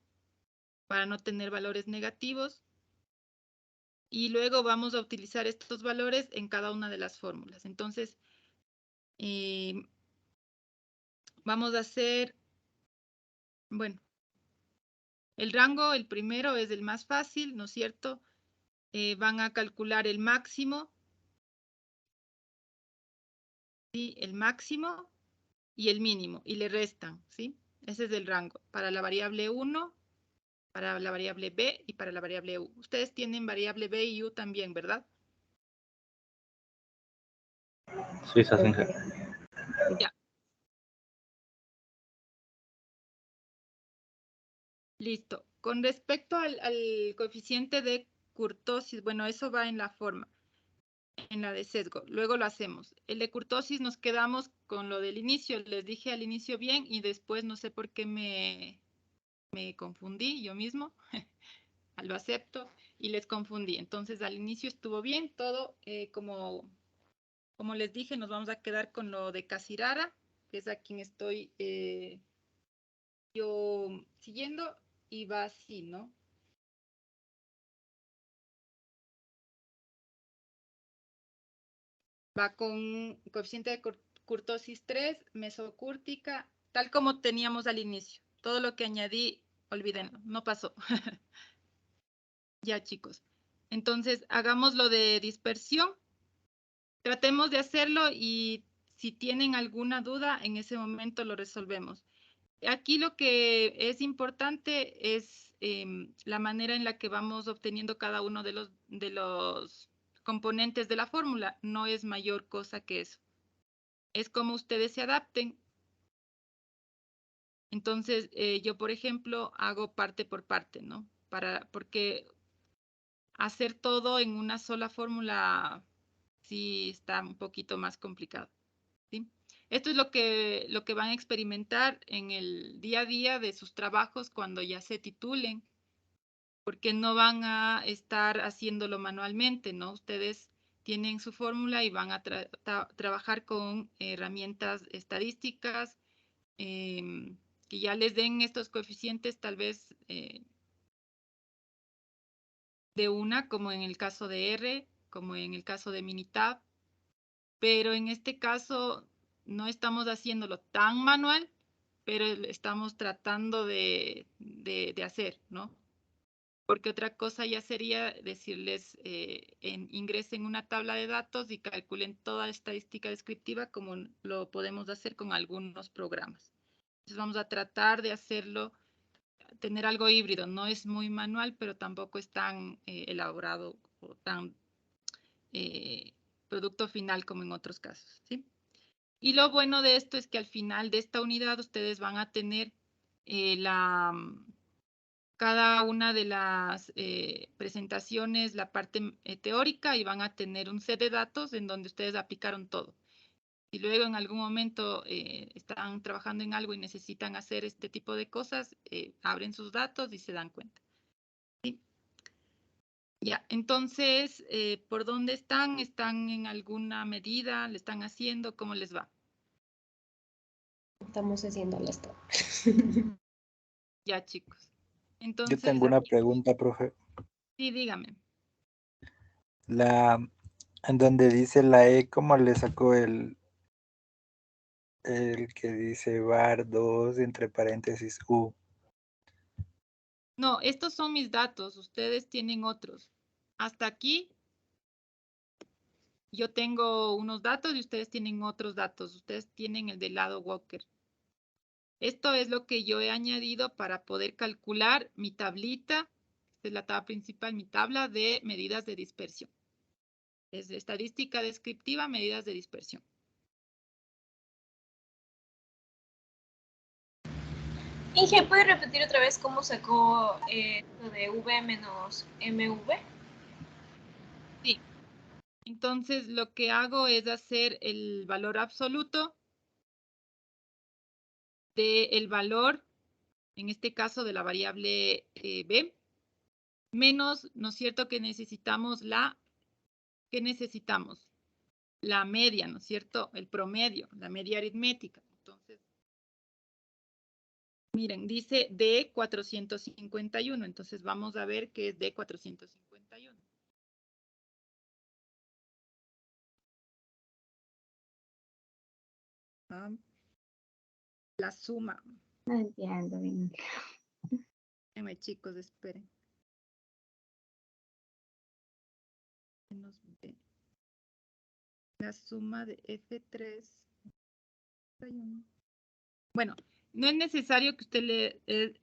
para no tener valores negativos. Y luego vamos a utilizar estos valores en cada una de las fórmulas. Entonces, vamos a hacer, bueno, el rango, el primero es el más fácil, ¿no es cierto? Van a calcular el máximo, ¿sí? El máximo y el mínimo, y le restan, ¿sí? Ese es el rango para la variable 1, para la variable b y para la variable u. Ustedes tienen variable b y u también, ¿verdad? Sí, se hacen. Ya. Listo. Con respecto al coeficiente de kurtosis, bueno, eso va en la forma, en la de sesgo. Luego lo hacemos. El de kurtosis nos quedamos con lo del inicio. Les dije al inicio bien y después no sé por qué me confundí yo mismo. Lo acepto y les confundí. Entonces al inicio estuvo bien todo. Como les dije, nos vamos a quedar con lo de Casirara, que es a quien estoy yo siguiendo y va así, ¿no? Va con coeficiente de kurtosis 3, mesocúrtica, tal como teníamos al inicio. Todo lo que añadí, olvídenlo, no pasó. Ya, chicos. Entonces, hagamos lo de dispersión. Tratemos de hacerlo y si tienen alguna duda, en ese momento lo resolvemos. Aquí lo que es importante es la manera en la que vamos obteniendo cada uno de los componentes de la fórmula. No es mayor cosa que eso. Es como ustedes se adapten. Entonces, yo, por ejemplo, hago parte por parte, ¿no? Porque hacer todo en una sola fórmula sí está un poquito más complicado, ¿sí? Esto es lo que van a experimentar en el día a día de sus trabajos cuando ya se titulen, porque no van a estar haciéndolo manualmente, ¿no? Ustedes tienen su fórmula y van a trabajar con herramientas estadísticas que ya les den estos coeficientes tal vez de una, como en el caso de R, como en el caso de Minitab, pero en este caso no estamos haciéndolo tan manual, pero estamos tratando de hacer, ¿no? Porque otra cosa ya sería decirles, ingresen una tabla de datos y calculen toda la estadística descriptiva como lo podemos hacer con algunos programas. Entonces vamos a tratar de hacerlo, tener algo híbrido. No es muy manual, pero tampoco es tan elaborado o tan producto final como en otros casos, ¿sí? Y lo bueno de esto es que al final de esta unidad ustedes van a tener cada una de las presentaciones, la parte teórica, y van a tener un set de datos en donde ustedes aplicaron todo. Si luego en algún momento están trabajando en algo y necesitan hacer este tipo de cosas, abren sus datos y se dan cuenta. ¿Sí? Ya, entonces, ¿por dónde están? ¿Están en alguna medida? ¿Le están haciendo? ¿Cómo les va? Estamos haciendo esto. Ya, chicos. Yo Entonces, tengo una pregunta, profe. sí, dígame. En donde dice la E, ¿cómo le sacó el que dice var 2 entre paréntesis U? No, estos son mis datos. Ustedes tienen otros. Hasta aquí yo tengo unos datos y ustedes tienen otros datos. Ustedes tienen el del lado Walker. Esto es lo que yo he añadido para poder calcular mi tablita. Esta es la tabla principal, mi tabla de medidas de dispersión. Es de estadística descriptiva, medidas de dispersión. Inge, ¿puede repetir otra vez cómo sacó lo de V menos MV? Sí. Entonces, lo que hago es hacer el valor absoluto del valor, en este caso de la variable B, menos, ¿no es cierto?, que necesitamos ¿qué necesitamos? La media, ¿no es cierto? El promedio, la media aritmética. Entonces, miren, dice D451, entonces vamos a ver qué es D451. La suma. No entiendo bien. Chicos, esperen. Menos B. La suma de F3. Bueno, no es necesario que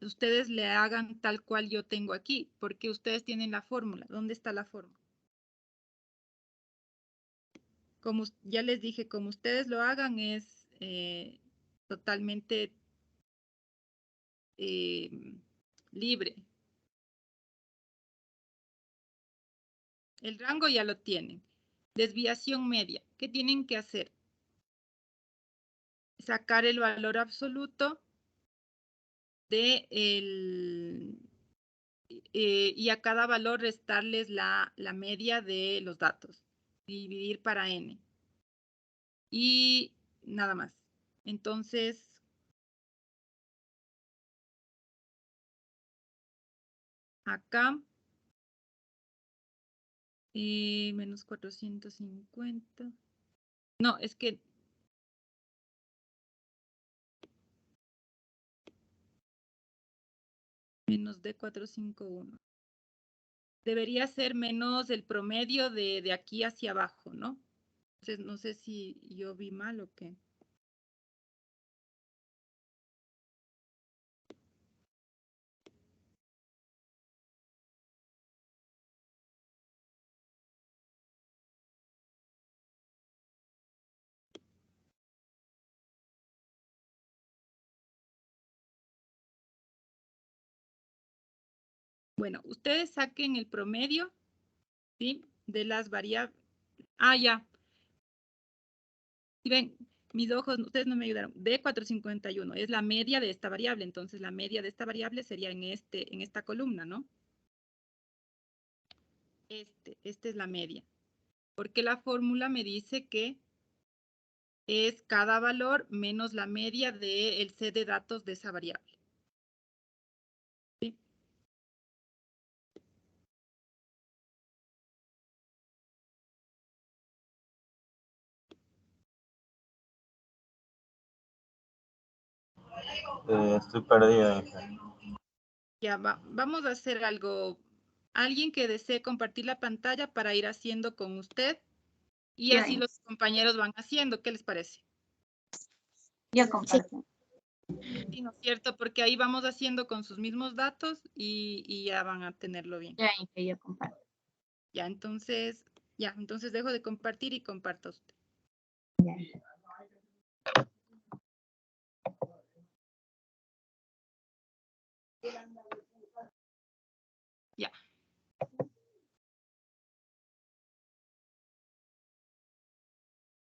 ustedes le hagan tal cual yo tengo aquí, porque ustedes tienen la fórmula. ¿Dónde está la fórmula? Como ya les dije, como ustedes lo hagan es totalmente libre. El rango ya lo tienen. Desviación media. ¿Qué tienen que hacer? Sacar el valor absoluto de y a cada valor restarles la media de los datos. Dividir para n. Y nada más. Entonces, acá, menos 450. No, es que menos D451. debería ser menos el promedio de aquí hacia abajo, ¿no? Entonces, no sé si yo vi mal o qué. Bueno, ustedes saquen el promedio, ¿sí? De las variables. Ah, ya. Si ven, mis ojos, ustedes no me ayudaron. D451 es la media de esta variable. Entonces, la media de esta variable sería en esta columna, ¿no? Esta es la media. Porque la fórmula me dice que es cada valor menos la media del set de datos de esa variable. ¿Sí? Estoy perdido, Inge. Ya, vamos a hacer algo. Alguien que desee compartir la pantalla para ir haciendo con usted y Ya, así los compañeros van haciendo. ¿Qué les parece? yo comparto. Sí, ¿no es cierto? Porque ahí vamos haciendo con sus mismos datos y ya van a tenerlo bien. Ya, Inge, yo comparto. Ya, entonces dejo de compartir y comparto usted. Ya. Ya.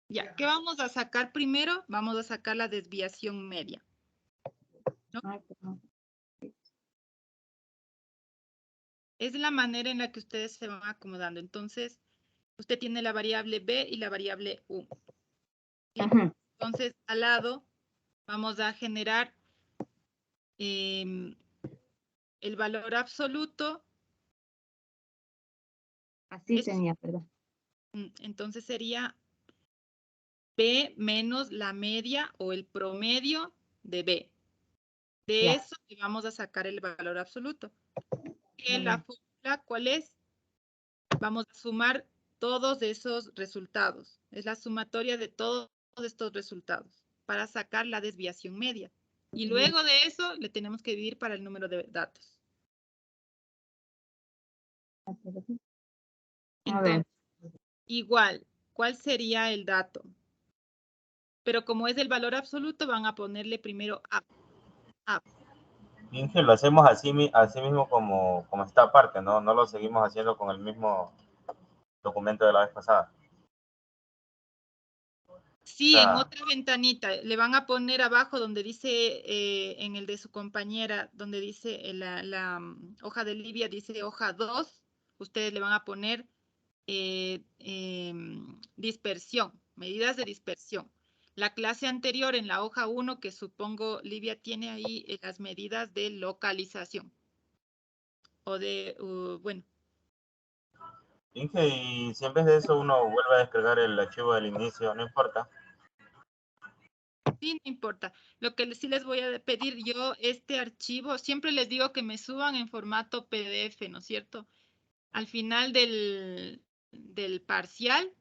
Ya, ¿qué vamos a sacar primero? Vamos a sacar la desviación media. Ay, perdón. Es la manera en la que ustedes se van acomodando. Entonces, usted tiene la variable B y la variable U. ¿Sí? Ujú. Entonces, al lado vamos a generar el valor absoluto. Así Esto, tenía, perdón. entonces sería B menos la media o el promedio de B. De Ya. eso le vamos a sacar el valor absoluto. ¿Y Muy la bien. fórmula cuál es? Vamos a sumar todos esos resultados. Es la sumatoria de todos estos resultados para sacar la desviación media. Y luego de eso le tenemos que dividir para el número de datos. A Entonces, ver. igual, ¿cuál sería el dato? Pero como es el valor absoluto, van a ponerle primero A. Inge, lo hacemos así mismo como está aparte, ¿no? No lo seguimos haciendo con el mismo documento de la vez pasada. Sí, O en sea, otra ventanita. Le van a poner abajo donde dice, en el de su compañera, donde dice la hoja de Livia, dice hoja 2. Ustedes le van a poner dispersión, medidas de dispersión. La clase anterior en la hoja 1, que supongo Livia tiene ahí las medidas de localización. O de, bueno, Inge, y si en vez de eso uno vuelve a descargar el archivo del inicio, no importa. sí, no importa. Lo que sí les voy a pedir yo, este archivo, siempre les digo que me suban en formato PDF, ¿no es cierto? Al final del parcial,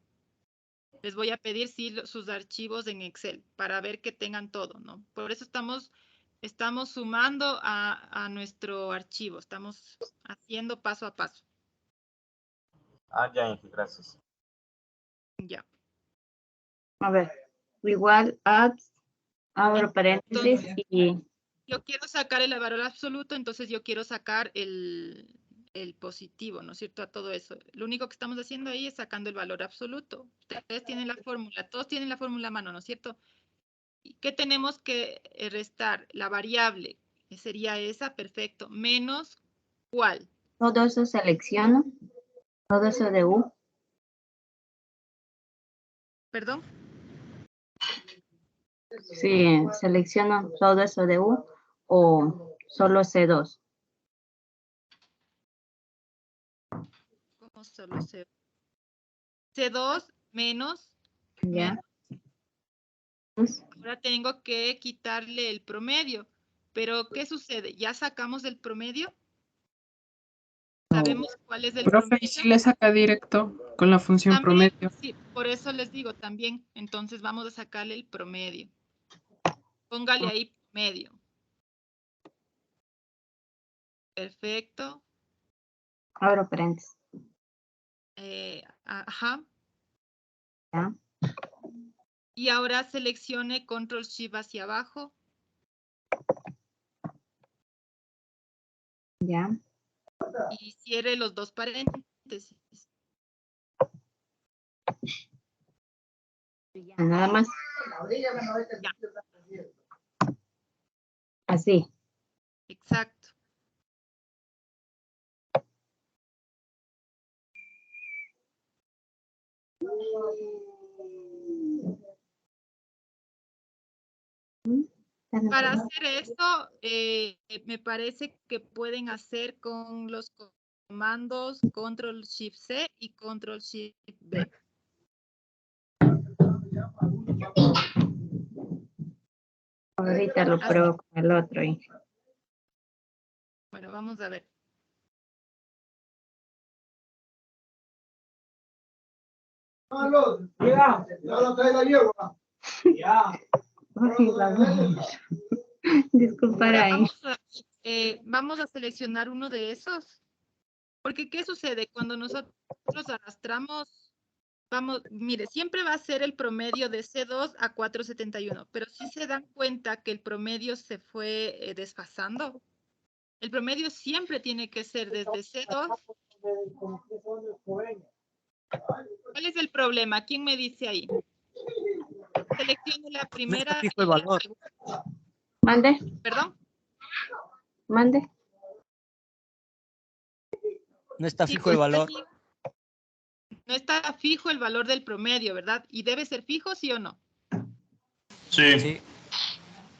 les voy a pedir sí, sus archivos en Excel para ver que tengan todo, ¿no? Por eso estamos sumando a nuestro archivo, estamos haciendo paso a paso. Ah, ya, Inge, gracias. Ya. A ver. Igual adds, abro paréntesis Entonces, y yo quiero sacar el valor absoluto, entonces yo quiero sacar el positivo, ¿no es cierto? A todo eso. Lo único que estamos haciendo ahí es sacando el valor absoluto. Ustedes tienen la fórmula, todos tienen la fórmula a mano, ¿no es cierto? ¿Y qué tenemos que restar? La variable, que sería esa, perfecto, menos ¿cuál? todo eso selecciono. Todo eso de U. ¿Perdón? Sí, selecciono todo eso de U o solo C2. ¿Cómo solo C2 menos, Ya. ahora tengo que quitarle el promedio. Pero, ¿qué sucede? ¿Ya sacamos el promedio? Sabemos cuál es el Profe, ¿y promedio. si le saca directo con la función También, promedio? sí, por eso les digo también. Entonces vamos a sacarle el promedio. Póngale ahí promedio. Perfecto. Abro paréntesis. Ajá. ¿Ya? Y ahora seleccione Control Shift hacia abajo. ¿Ya? Y cierre los dos paréntesis. Ya, nada más. Ya. Así. Exacto. Para hacer esto, me parece que pueden hacer con los comandos Control Shift C y Control Shift B. Ahorita lo pruebo con el otro. Bueno, vamos a ver. Disculpa ahí. Vamos a seleccionar uno de esos. Porque, ¿qué sucede? Cuando nosotros arrastramos, vamos, mire, siempre va a ser el promedio de C2 a 471, pero si se dan cuenta que el promedio se fue desfasando, el promedio siempre tiene que ser desde C2. ¿Cuál es el problema? ¿Quién me dice ahí? Seleccione la primera. No está fijo el valor. Mande. ¿Perdón? Mande. No está Sí, fijo el valor. no está fijo el valor del promedio, ¿verdad? ¿Y debe ser fijo, sí o no? Sí. Sí.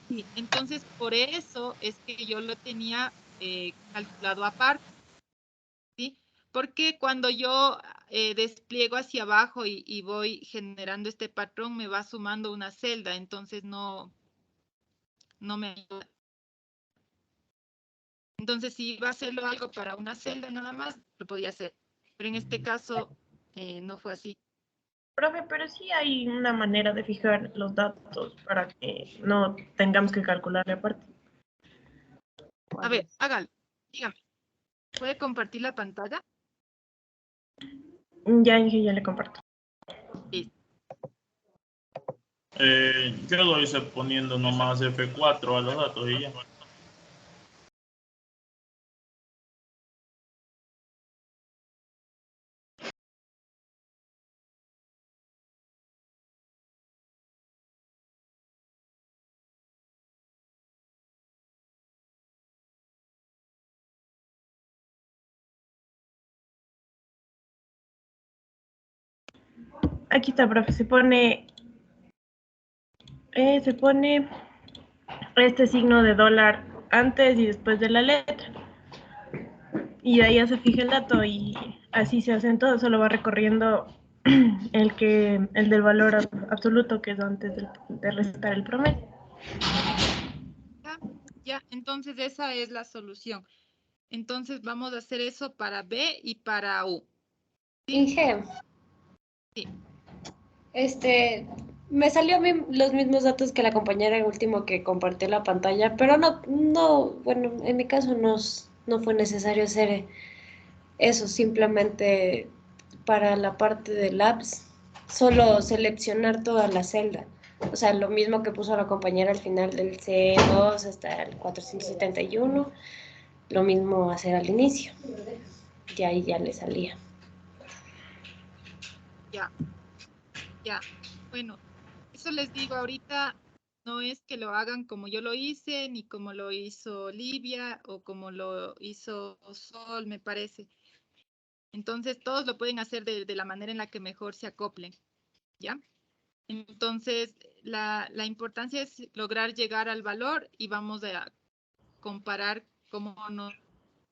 Sí, entonces por eso es que yo lo tenía calculado aparte, ¿sí? Porque cuando yo despliego hacia abajo y voy generando este patrón, me va sumando una celda, entonces no me ayuda. Entonces, si iba a hacerlo algo para una celda nada más, lo podía hacer. Pero en este caso, no fue así. Profe, pero sí hay una manera de fijar los datos para que no tengamos que calcularle aparte. A ver, hágalo. Dígame. ¿Puede compartir la pantalla? Ya, Inge, ya le comparto. Listo. Yo lo hice poniendo nomás F4 a los datos y ya. Aquí está, profe. Se pone este signo de dólar antes y después de la letra. Y ahí ya se fija el dato y así se hacen todos, solo va recorriendo el del valor absoluto, que es antes de restar el promedio. Ya, entonces esa es la solución. Entonces vamos a hacer eso para B y para U. Inge. Sí. Me salió a mí los mismos datos que la compañera último que compartió la pantalla, pero no, bueno, en mi caso no fue necesario hacer eso, simplemente para la parte de labs, solo seleccionar toda la celda. O sea, lo mismo que puso la compañera al final del C2 hasta el 471, lo mismo hacer al inicio. Y ahí ya le salía. Ya. Bueno, eso les digo ahorita, no es que lo hagan como yo lo hice, ni como lo hizo Olivia o como lo hizo Sol, me parece. Entonces, todos lo pueden hacer de la manera en la que mejor se acoplen, ¿ya? Entonces, la importancia es lograr llegar al valor y vamos a comparar cómo nos...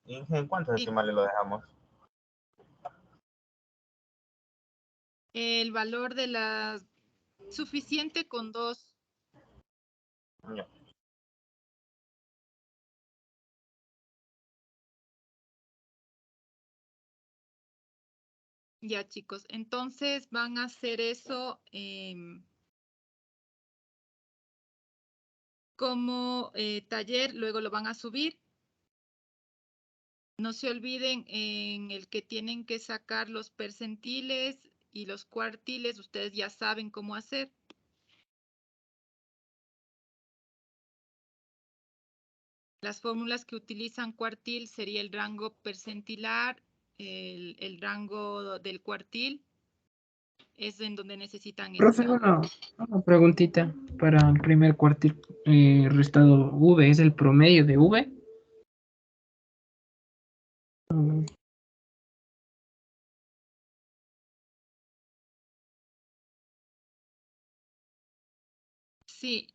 Inge, ¿en cuántos decimales lo dejamos? El valor de la... Suficiente con 2. Ya. Ya, chicos, entonces van a hacer eso como taller, luego lo van a subir. No se olviden en el que tienen que sacar los percentiles y los cuartiles, ustedes ya saben cómo hacer. Las fórmulas que utilizan cuartil sería el rango percentilar, el rango del cuartil, es en donde necesitan eso. Profe, una preguntita para el primer cuartil restado V, ¿es el promedio de V? Mm, Sí,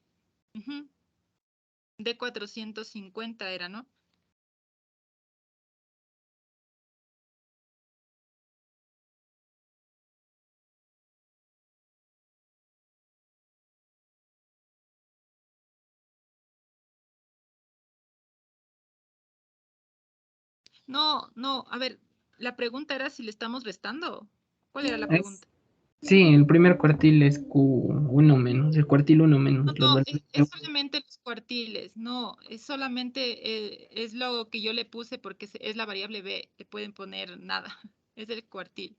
ujú. De 450 era, ¿no? No, no, a ver, la pregunta era si le estamos restando. ¿Cuál era la es- pregunta? sí, el primer cuartil es Q1 menos, el cuartil 1 No, menos los no, valores de es V. solamente los cuartiles, no, es solamente, es lo que yo le puse porque es la variable B, le pueden poner nada, es el cuartil,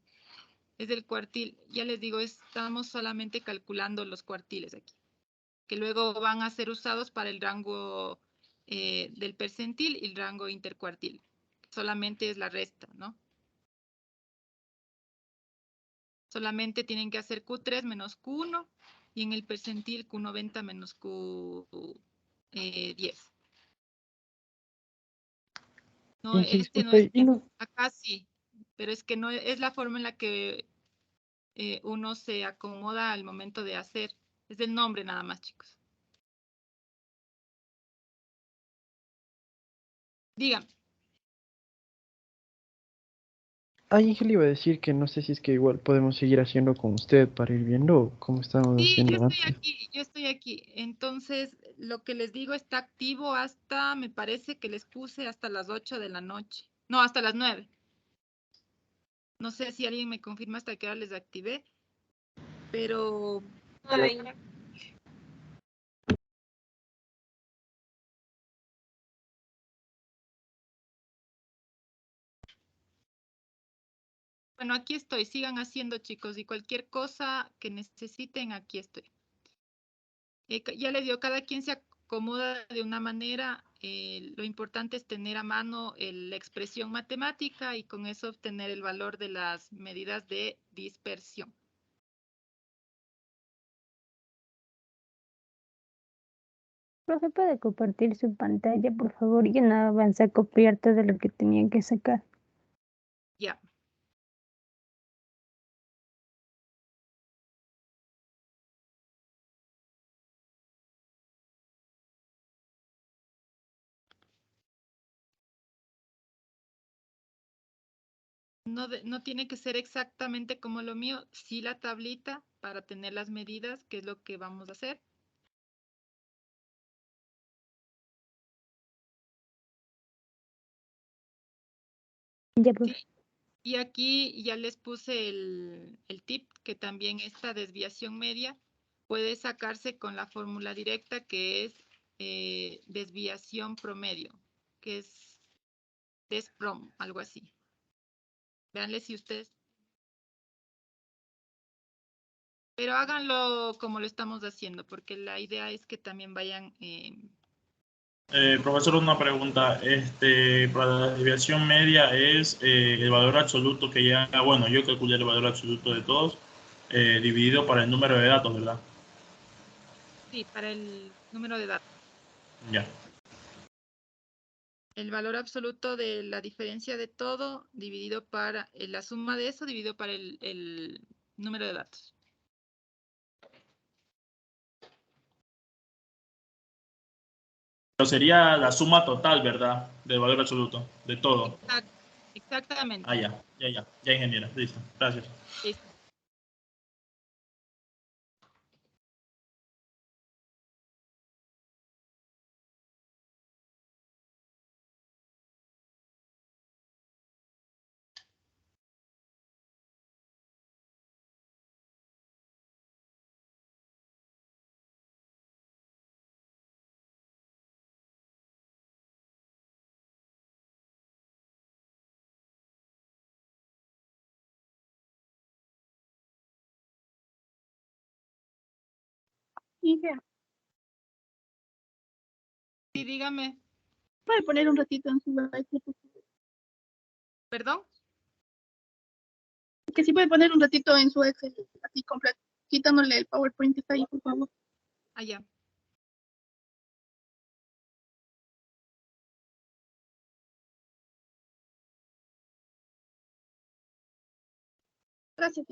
es el cuartil, ya les digo, estamos solamente calculando los cuartiles aquí, que luego van a ser usados para el rango del percentil y el rango intercuartil, solamente es la resta, ¿no? Solamente tienen que hacer Q3 menos Q1 y en el percentil Q90 menos Q10. No, Inge, este no es, disculpe, y no, acá sí, pero es que no es la forma en la que uno se acomoda al momento de hacer. Es el nombre nada más, chicos. Dígame. Inge le iba a decir que no sé si es que igual podemos seguir haciendo con usted para ir viendo cómo estábamos Sí, haciendo antes. yo estoy aquí. Entonces, lo que les digo está activo hasta, me parece que les puse hasta las 8 de la noche. No, hasta las 9. No sé si alguien me confirma hasta qué hora les activé, pero bueno, aquí estoy. Sigan haciendo, chicos, y cualquier cosa que necesiten, aquí estoy. Ya les digo, cada quien se acomoda de una manera. Lo importante es tener a mano la expresión matemática y con eso obtener el valor de las medidas de dispersión. Profe, ¿puede compartir su pantalla, por favor? Yo no avancé a copiar todo lo que tenía que sacar. Ya. No, no tiene que ser exactamente como lo mío, sí la tablita para tener las medidas, que es lo que vamos a hacer. Ya, Sí, profe. y aquí ya les puse el tip, que también esta desviación media puede sacarse con la fórmula directa, que es desviación promedio, que es DESPROM, algo así. Veanle si ustedes... Pero háganlo como lo estamos haciendo, porque la idea es que también vayan... Profesor, una pregunta. Para la desviación media es el valor absoluto que ya, bueno, yo calculé el valor absoluto de todos, dividido para el número de datos, ¿verdad? sí, para el número de datos. Ya. El valor absoluto de la diferencia de todo dividido para la suma de eso dividido para el número de datos. Pero sería la suma total, ¿verdad? Del valor absoluto, de todo. Exactamente. Ah, ya, ingeniera. Listo. Gracias. Listo. Inge, Sí, dígame. puede poner un ratito en su Excel, ¿Perdón? que sí puede poner un ratito en su Excel, así completo, quitándole el PowerPoint que está ahí, por favor. Allá. Gracias.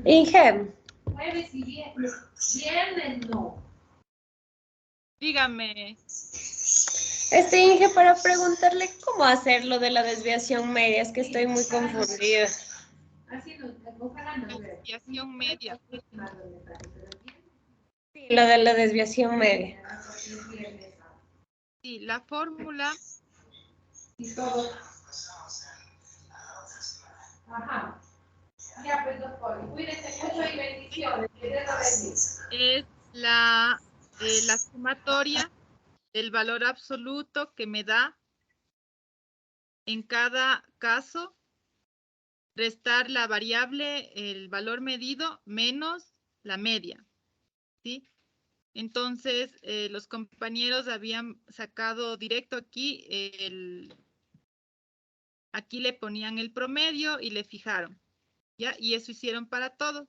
Inge, Dígame. Inge, para preguntarle cómo hacer lo de la desviación media, es que estoy muy confundida. Desviación media. Sí, lo de la desviación media. Sí, la fórmula Ajá. Ya, pues, doctor, cuídese mucho y bendiciones. Que Dios la bendiga. es la sumatoria del valor absoluto que me da en cada caso, restar la variable, el valor medido, menos la media, ¿sí? Entonces, los compañeros habían sacado directo aquí, aquí le ponían el promedio y le fijaron, ¿ya? Y eso hicieron para todo.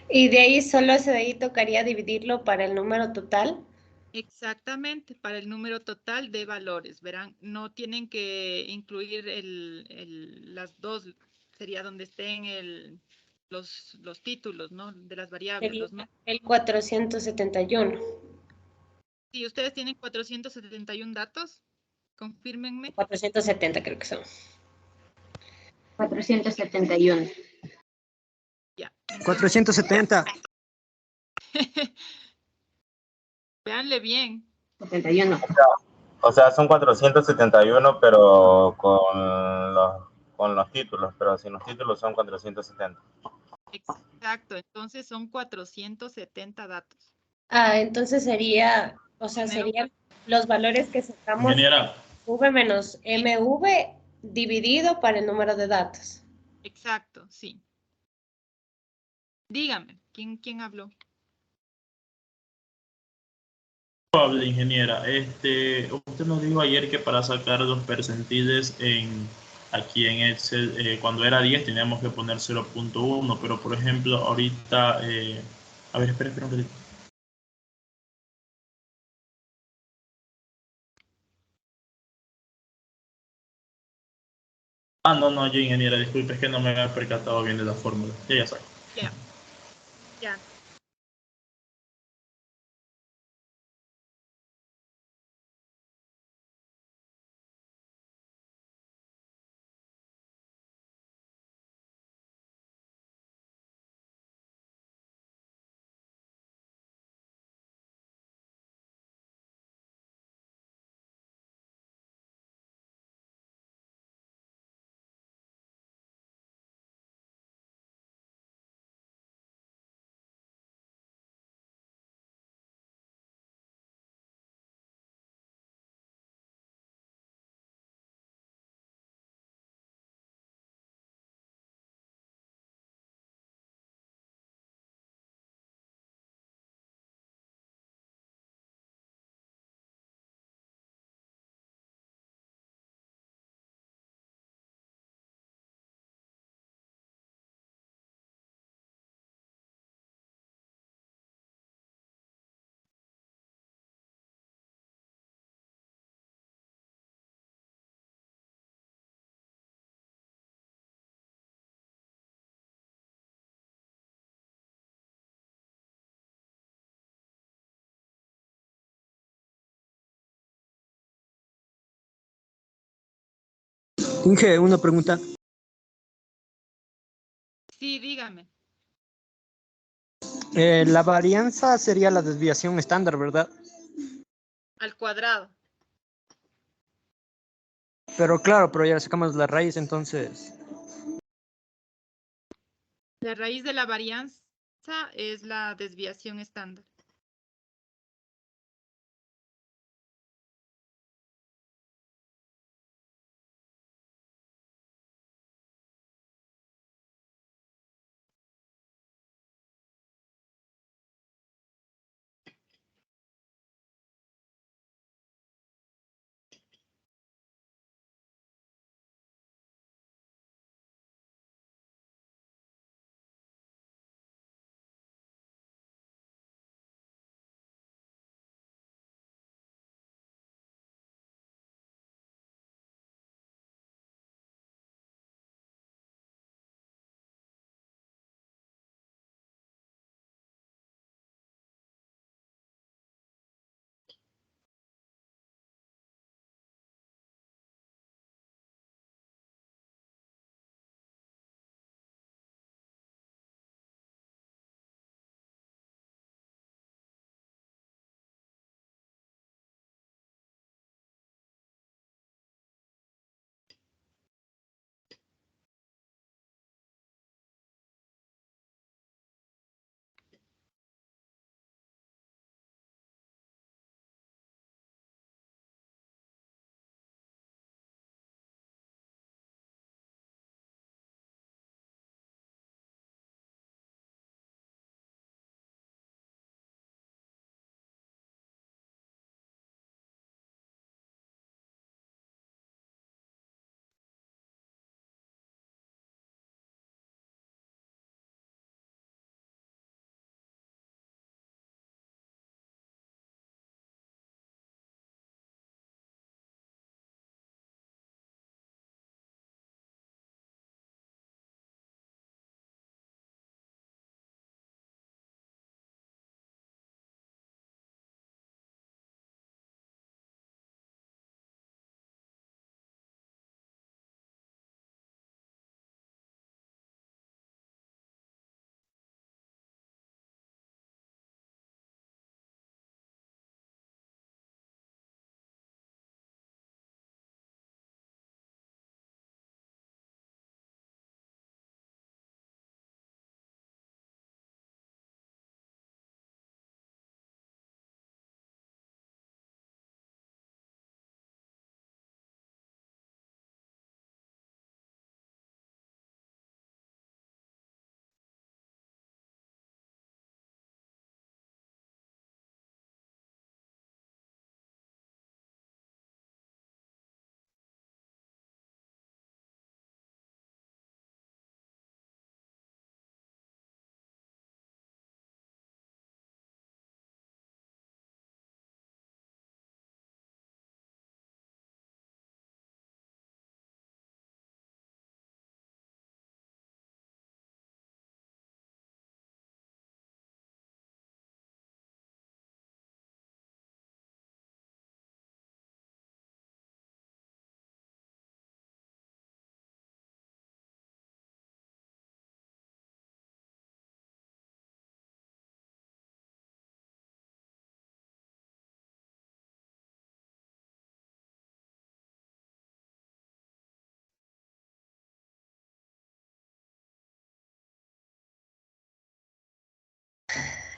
Y de ahí solo ese de ahí tocaría dividirlo para el número total. Exactamente, para el número total de valores, verán, no tienen que incluir las dos, sería donde estén los títulos, ¿no? De las variables, Sería los no. el 471. Si ustedes tienen 471 datos, confírmenme. 470 creo que son. 471. Ya. 470. Véanle bien. 71. O sea, son 471, pero con los títulos, pero sin los títulos son 470. Exacto, entonces son 470 datos. Ah, entonces sería, o sea, serían los valores que sacamos Ingeniera. V menos MV dividido para el número de datos. Exacto, sí. Dígame, ¿quién habló? Pablo, ingeniera, usted nos dijo ayer que para sacar los percentiles aquí en Excel, cuando era 10 teníamos que poner 0.1, pero por ejemplo ahorita, a ver, espera un ratito. Ah, no, yo ingeniera, disculpe, es que no me había percatado bien de la fórmula. Ya saco. Ya. Ya. Inge, una pregunta. Sí, dígame. La varianza sería la desviación estándar, ¿verdad? Al cuadrado. Pero claro, pero ya sacamos la raíz, entonces. La raíz de la varianza es la desviación estándar.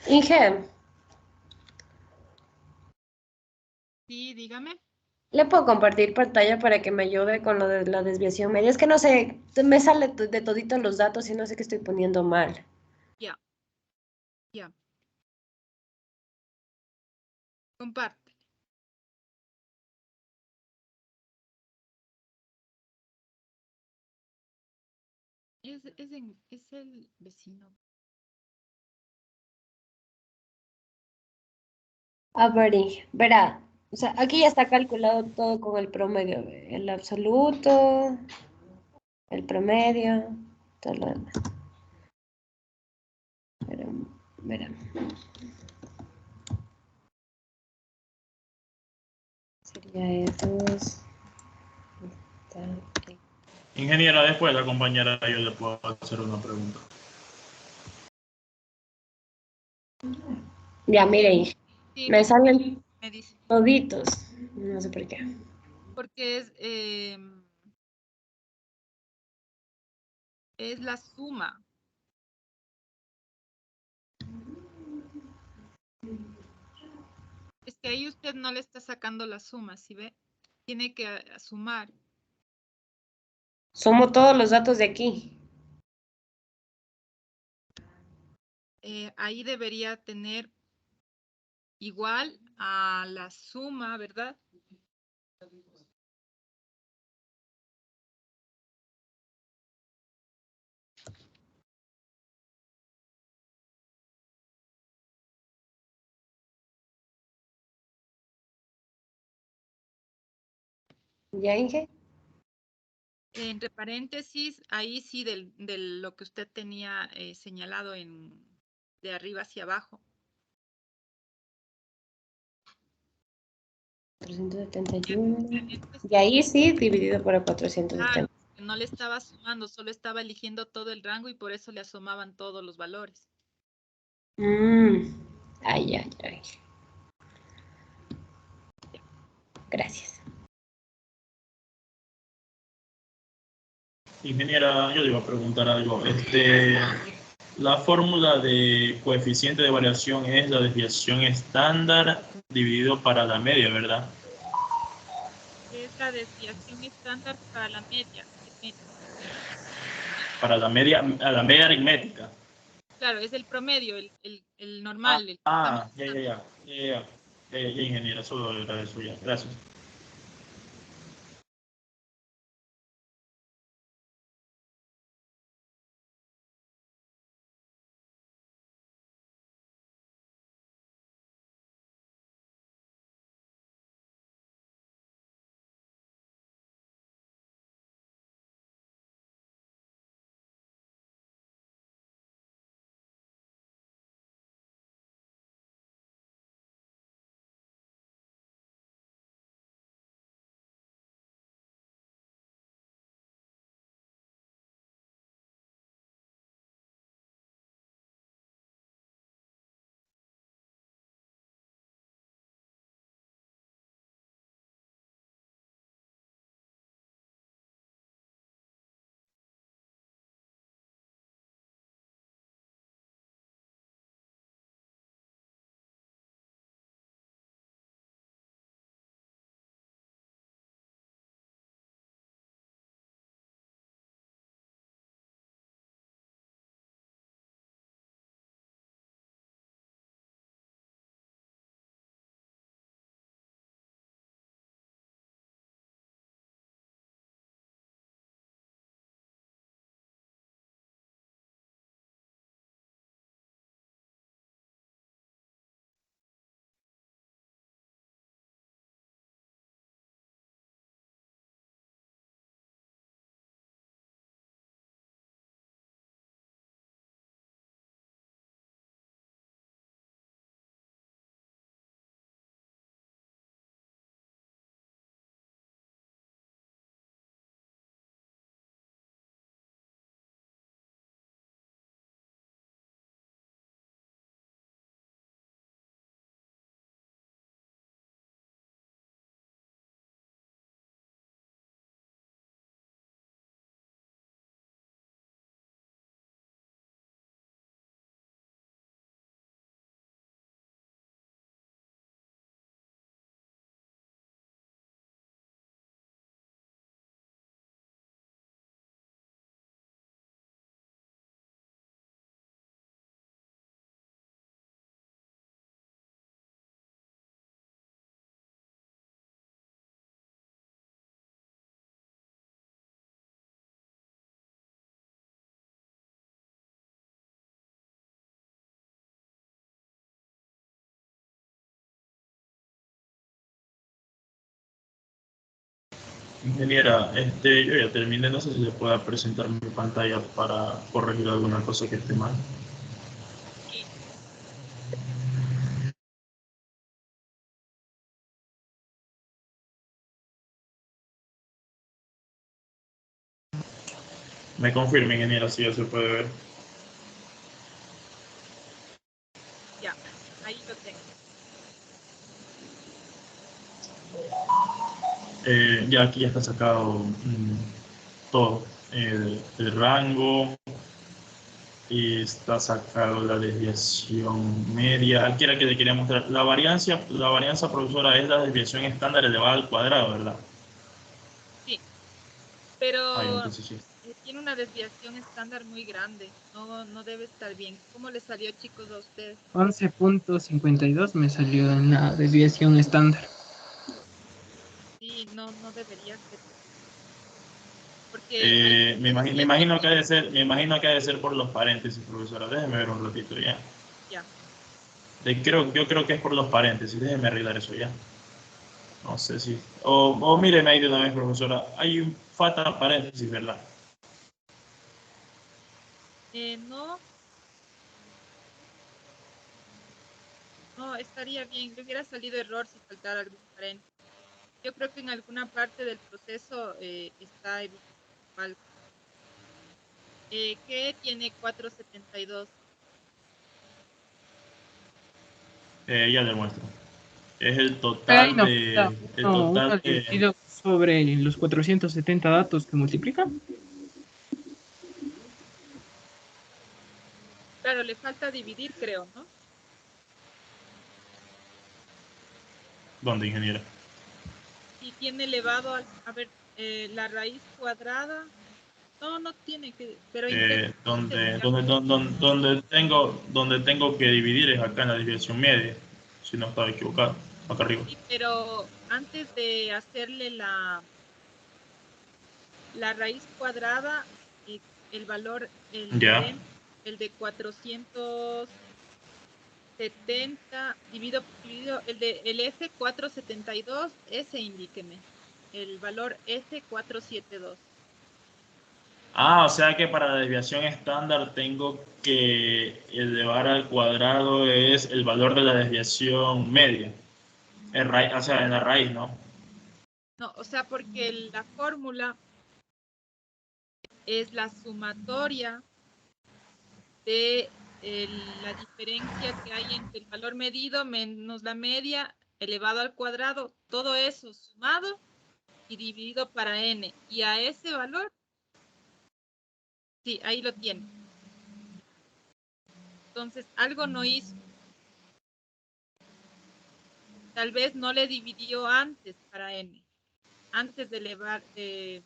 Inge, Sí, dígame. ¿le puedo compartir pantalla para que me ayude con lo de la desviación media? Es que no sé, me sale de toditos los datos y no sé qué estoy poniendo mal. Ya, ya. Comparte. Es el vecino. A ver, Inge, verá, o sea, aquí ya está calculado todo con el promedio, el absoluto, el promedio, todo lo demás. Verá, verá. Sería eso. Ingeniera, después la compañera yo le puedo hacer una pregunta. Ya, mire, Inge, Sí, me salen me dice. toditos, no sé por qué. Porque es la suma. Es que ahí usted no le está sacando la suma, ¿sí ve? Tiene que sumar. Sumo todos los datos de aquí. Ahí debería tener igual a la suma, ¿verdad? ¿Ya, Inge? Entre paréntesis, ahí sí de lo que usted tenía señalado de arriba hacia abajo. 471. Y ahí sí, dividido por el 470. Claro, no le estaba sumando, solo estaba eligiendo todo el rango y por eso le asomaban todos los valores. Ay, ay, ay. Gracias. Ingeniera, yo le iba a preguntar algo. La fórmula de coeficiente de variación es la desviación estándar dividido para la media, ¿verdad? Es la desviación estándar para la media aritmética. Para la media aritmética. Claro, es el promedio, el normal. Ya, ingeniera, solo era eso ya. Gracias. Ingeniera, yo ya terminé, no sé si le pueda presentar mi pantalla para corregir alguna cosa que esté mal. Me confirme, ingeniera, si ya se puede ver. Ya, ahí lo tengo. Ya aquí ya está sacado todo. El rango, y está sacado la desviación media. Aquí era que le quería mostrar. La varianza, profesora, es la desviación estándar elevada al cuadrado, ¿verdad? Sí, pero entonces sí. tiene una desviación estándar muy grande. No debe estar bien. ¿Cómo le salió, chicos, a ustedes? 11.52 me salió en la desviación estándar. Sí, no debería ser. Porque Me imagino que ha de ser por los paréntesis, profesora. Déjeme ver un ratito ya. Ya. Yo creo que es por los paréntesis. Déjeme arreglar eso ya. No sé si... O míreme ahí de una vez, profesora. Hay un falta paréntesis, ¿verdad? No, estaría bien. Le hubiera salido error si faltara algún paréntesis. Yo creo que en alguna parte del proceso está igual. ¿Qué tiene 472? Ya le muestro. Es el Ahí total no, de... El uno total de... dividido sobre los 470 datos que multiplica. Claro, le falta dividir, creo, ¿no? ¿Dónde, ingeniera? Y tiene elevado a ver, la raíz cuadrada. No tiene que, pero donde tengo que dividir es acá en la desviación media, si no estaba equivocado, acá arriba. Sí, pero antes de hacerle la raíz cuadrada, el valor, el Ya. el de 470 dividido, el F472, ese indíqueme, el valor F472. O sea que para la desviación estándar tengo que elevar al cuadrado es el valor de la desviación media. O sea, en la raíz, ¿no? No, o sea, porque la fórmula es la sumatoria de la diferencia que hay entre el valor medido menos la media elevado al cuadrado, todo eso sumado y dividido para n. Y a ese valor, sí, ahí lo tiene. Entonces, algo no hizo. Tal vez no le dividió antes para n, antes de elevar. Sí.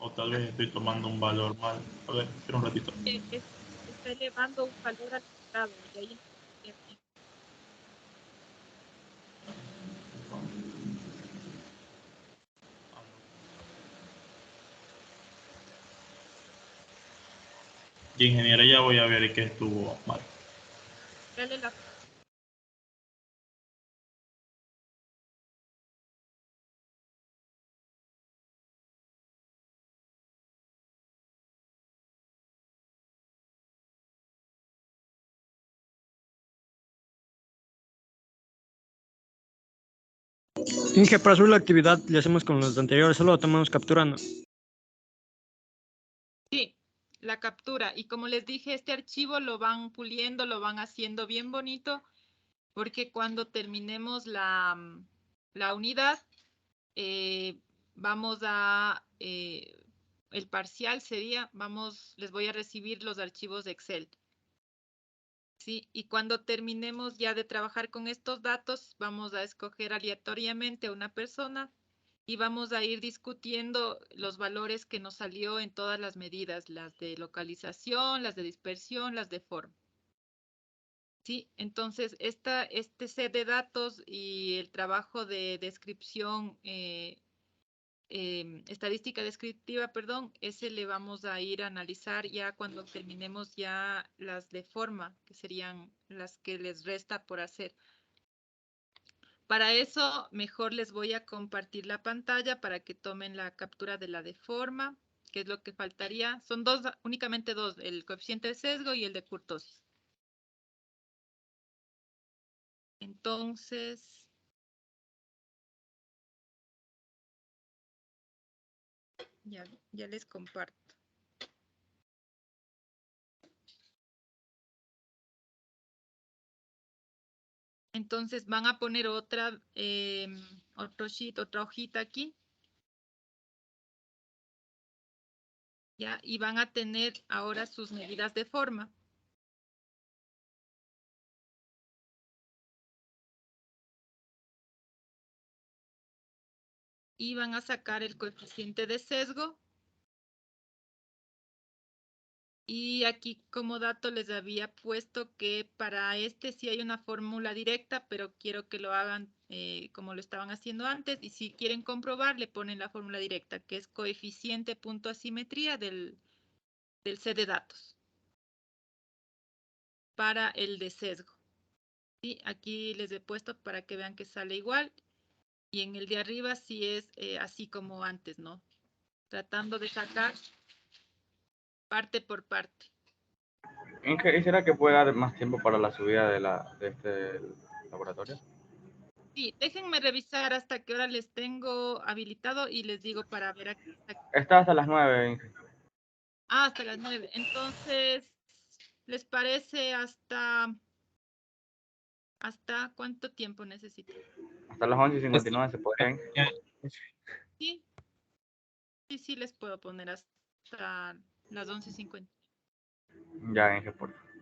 O tal vez estoy tomando un valor mal. A ver, espera un ratito. Está elevando un valor al cuadrado y ahí no. Y ingeniera, ya voy a ver qué estuvo mal. Dale la. Inge, para subir la actividad le hacemos con los anteriores, solo lo tomamos capturando. Sí, la captura. Y como les dije, este archivo lo van puliendo, lo van haciendo bien bonito, porque cuando terminemos la unidad, vamos a, el parcial sería, les voy a recibir los archivos de Excel. Sí, y cuando terminemos ya de trabajar con estos datos, vamos a escoger aleatoriamente a una persona y vamos a ir discutiendo los valores que nos salió en todas las medidas, las de localización, las de dispersión, las de forma. Sí, entonces este set de datos y el trabajo de descripción, estadística descriptiva, perdón, ese le vamos a ir a analizar ya cuando terminemos ya las de forma, que serían las que les resta por hacer. Para eso, mejor les voy a compartir la pantalla para que tomen la captura de la deforma, que es lo que faltaría. Son dos, únicamente dos, el coeficiente de sesgo y el de kurtosis. Entonces, ya les comparto. Entonces van a poner otro sheet, otra hojita aquí. ¿Ya? Y van a tener ahora sus medidas de forma. Y van a sacar el coeficiente de sesgo. Y aquí como dato les había puesto que para este sí hay una fórmula directa, pero quiero que lo hagan como lo estaban haciendo antes. Y si quieren comprobar, le ponen la fórmula directa, que es coeficiente punto asimetría del set de datos. Para el de sesgo. ¿Sí? Aquí les he puesto para que vean que sale igual. Y en el de arriba sí es así como antes, ¿no? Tratando de sacar parte por parte. ¿Y será que puede dar más tiempo para la subida de este laboratorio? Sí, déjenme revisar hasta qué hora les tengo habilitado y les digo para ver aquí. Está hasta las 9, Inge. Ah, hasta las 9. Entonces, ¿les parece hasta cuánto tiempo necesitan? Hasta las 11:59 se podría. Sí, sí, les puedo poner hasta las 11:50. Ya, Inge, por favor.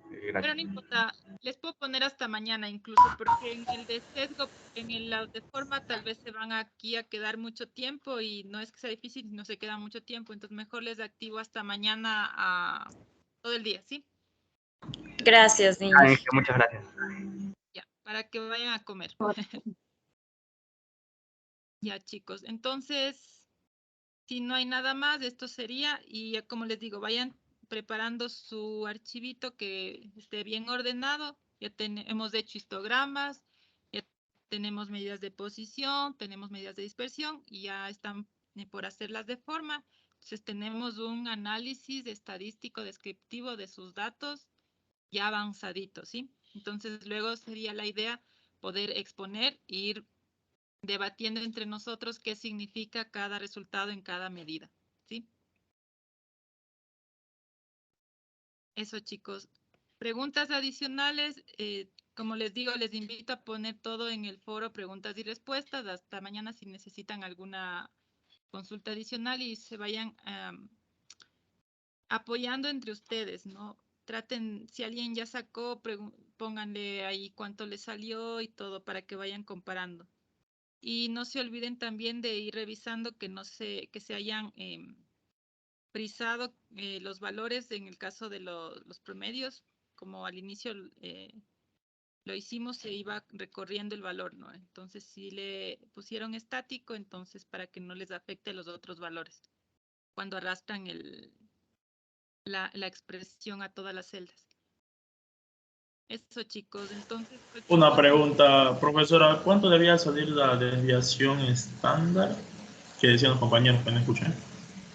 Pero no Gracias. importa, les puedo poner hasta mañana incluso, porque en el de sesgo, en el de forma, tal vez se van aquí a quedar mucho tiempo y no es que sea difícil, no se queda mucho tiempo, entonces mejor les activo hasta mañana todo el día, ¿sí? Gracias, Inge, muchas gracias. Ya, para que vayan a comer. Ya, chicos, entonces, si no hay nada más, esto sería, y ya como les digo, vayan preparando su archivito que esté bien ordenado. Ya hemos hecho histogramas, ya tenemos medidas de posición, tenemos medidas de dispersión y ya están por hacer las de forma. Entonces tenemos un análisis estadístico descriptivo de sus datos ya avanzadito, ¿sí? Entonces luego sería la idea poder exponer e ir debatiendo entre nosotros qué significa cada resultado en cada medida, ¿sí? Eso, chicos. Preguntas adicionales, como les digo, les invito a poner todo en el foro preguntas y respuestas. Hasta mañana si necesitan alguna consulta adicional y se vayan apoyando entre ustedes, ¿no? Traten, si alguien ya sacó, pónganle ahí cuánto le salió y todo para que vayan comparando. Y no se olviden también de ir revisando que se hayan frisado los valores en el caso de los promedios, como al inicio lo hicimos, se iba recorriendo el valor, ¿no? Entonces, si le pusieron estático, entonces para que no les afecte los otros valores cuando arrastran la expresión a todas las celdas. Eso, chicos, entonces... Una pregunta, profesora, ¿cuánto debía salir la desviación estándar que decían los compañeros que no escuchan?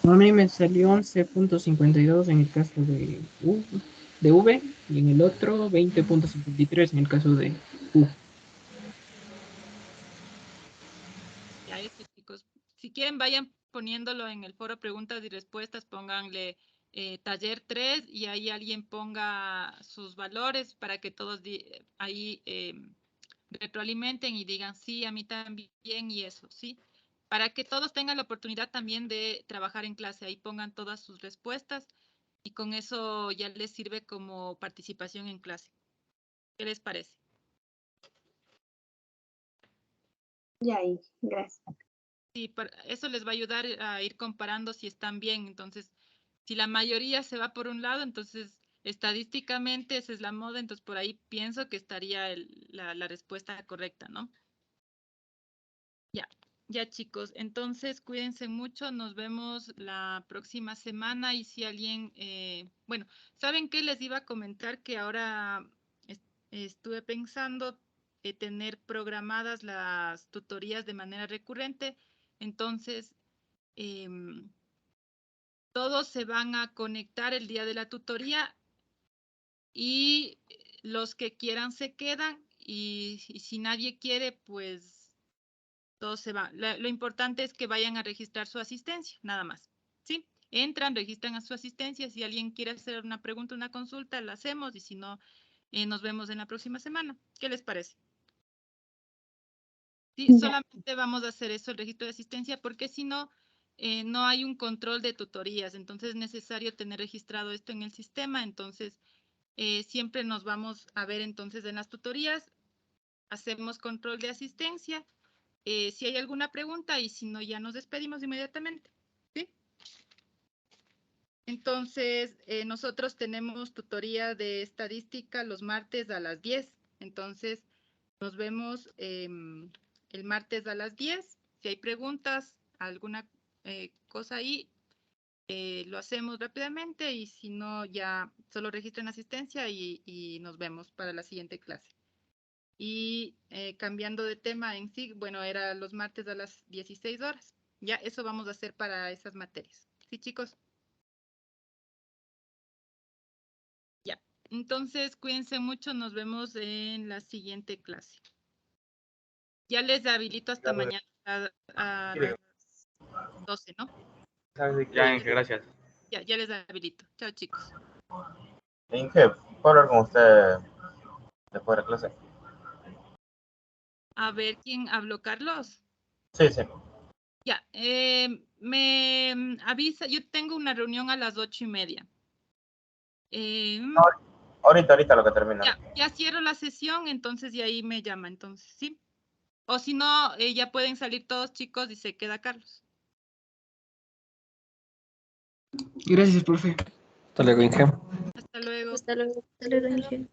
A mí me salió 11.52 en el caso de V y en el otro 20.53 en el caso de U. Ya eso, chicos. Si quieren, vayan poniéndolo en el foro preguntas y respuestas, pónganle taller 3 y ahí alguien ponga sus valores para que todos ahí retroalimenten y digan sí, a mí también y eso, ¿sí? Para que todos tengan la oportunidad también de trabajar en clase, ahí pongan todas sus respuestas y con eso ya les sirve como participación en clase. ¿Qué les parece? Ya, gracias. Sí, eso les va a ayudar a ir comparando si están bien. Entonces, si la mayoría se va por un lado, entonces estadísticamente esa es la moda, entonces por ahí pienso que estaría la respuesta correcta, ¿no? Ya chicos, entonces cuídense mucho, nos vemos la próxima semana y si alguien, bueno, ¿saben qué? Les iba a comentar que ahora estuve pensando tener programadas las tutorías de manera recurrente. Entonces, todos se van a conectar el día de la tutoría y los que quieran se quedan y si nadie quiere, pues todos se van. Lo importante es que vayan a registrar su asistencia, nada más. ¿Sí? Entran, registran a su asistencia. Si alguien quiere hacer una pregunta, una consulta, la hacemos y si no, nos vemos en la próxima semana. ¿Qué les parece? Sí, Ya. solamente vamos a hacer eso, el registro de asistencia, porque si no, no hay un control de tutorías. Entonces es necesario tener registrado esto en el sistema. Entonces, siempre nos vamos a ver entonces en las tutorías. Hacemos control de asistencia. Si hay alguna pregunta y si no, ya nos despedimos inmediatamente. ¿Sí? Entonces, nosotros tenemos tutoría de estadística los martes a las 10. Entonces, nos vemos el martes a las 10. Si hay preguntas, alguna cosa ahí, lo hacemos rápidamente y si no, ya solo registren asistencia y nos vemos para la siguiente clase. Y cambiando de tema en sí, bueno, era los martes a las 16 horas. Ya eso vamos a hacer para esas materias. ¿Sí, chicos? Ya. Entonces, cuídense mucho. Nos vemos en la siguiente clase. Ya les habilito hasta mañana a las 12, ¿no? Ya, gracias. Ya les habilito. Chao, chicos. Inge, ¿puedo hablar con usted después de la clase? A ver, ¿quién habló? ¿Carlos? Sí, sí. Ya, me avisa, yo tengo una reunión a las 8:30. No, ahorita lo que termina. Ya cierro la sesión, entonces y ahí me llama, entonces, ¿sí? O si no, ya pueden salir todos, chicos, y se queda Carlos. Gracias, profe. Hasta luego, Inge. Hasta luego. Hasta luego, Inge.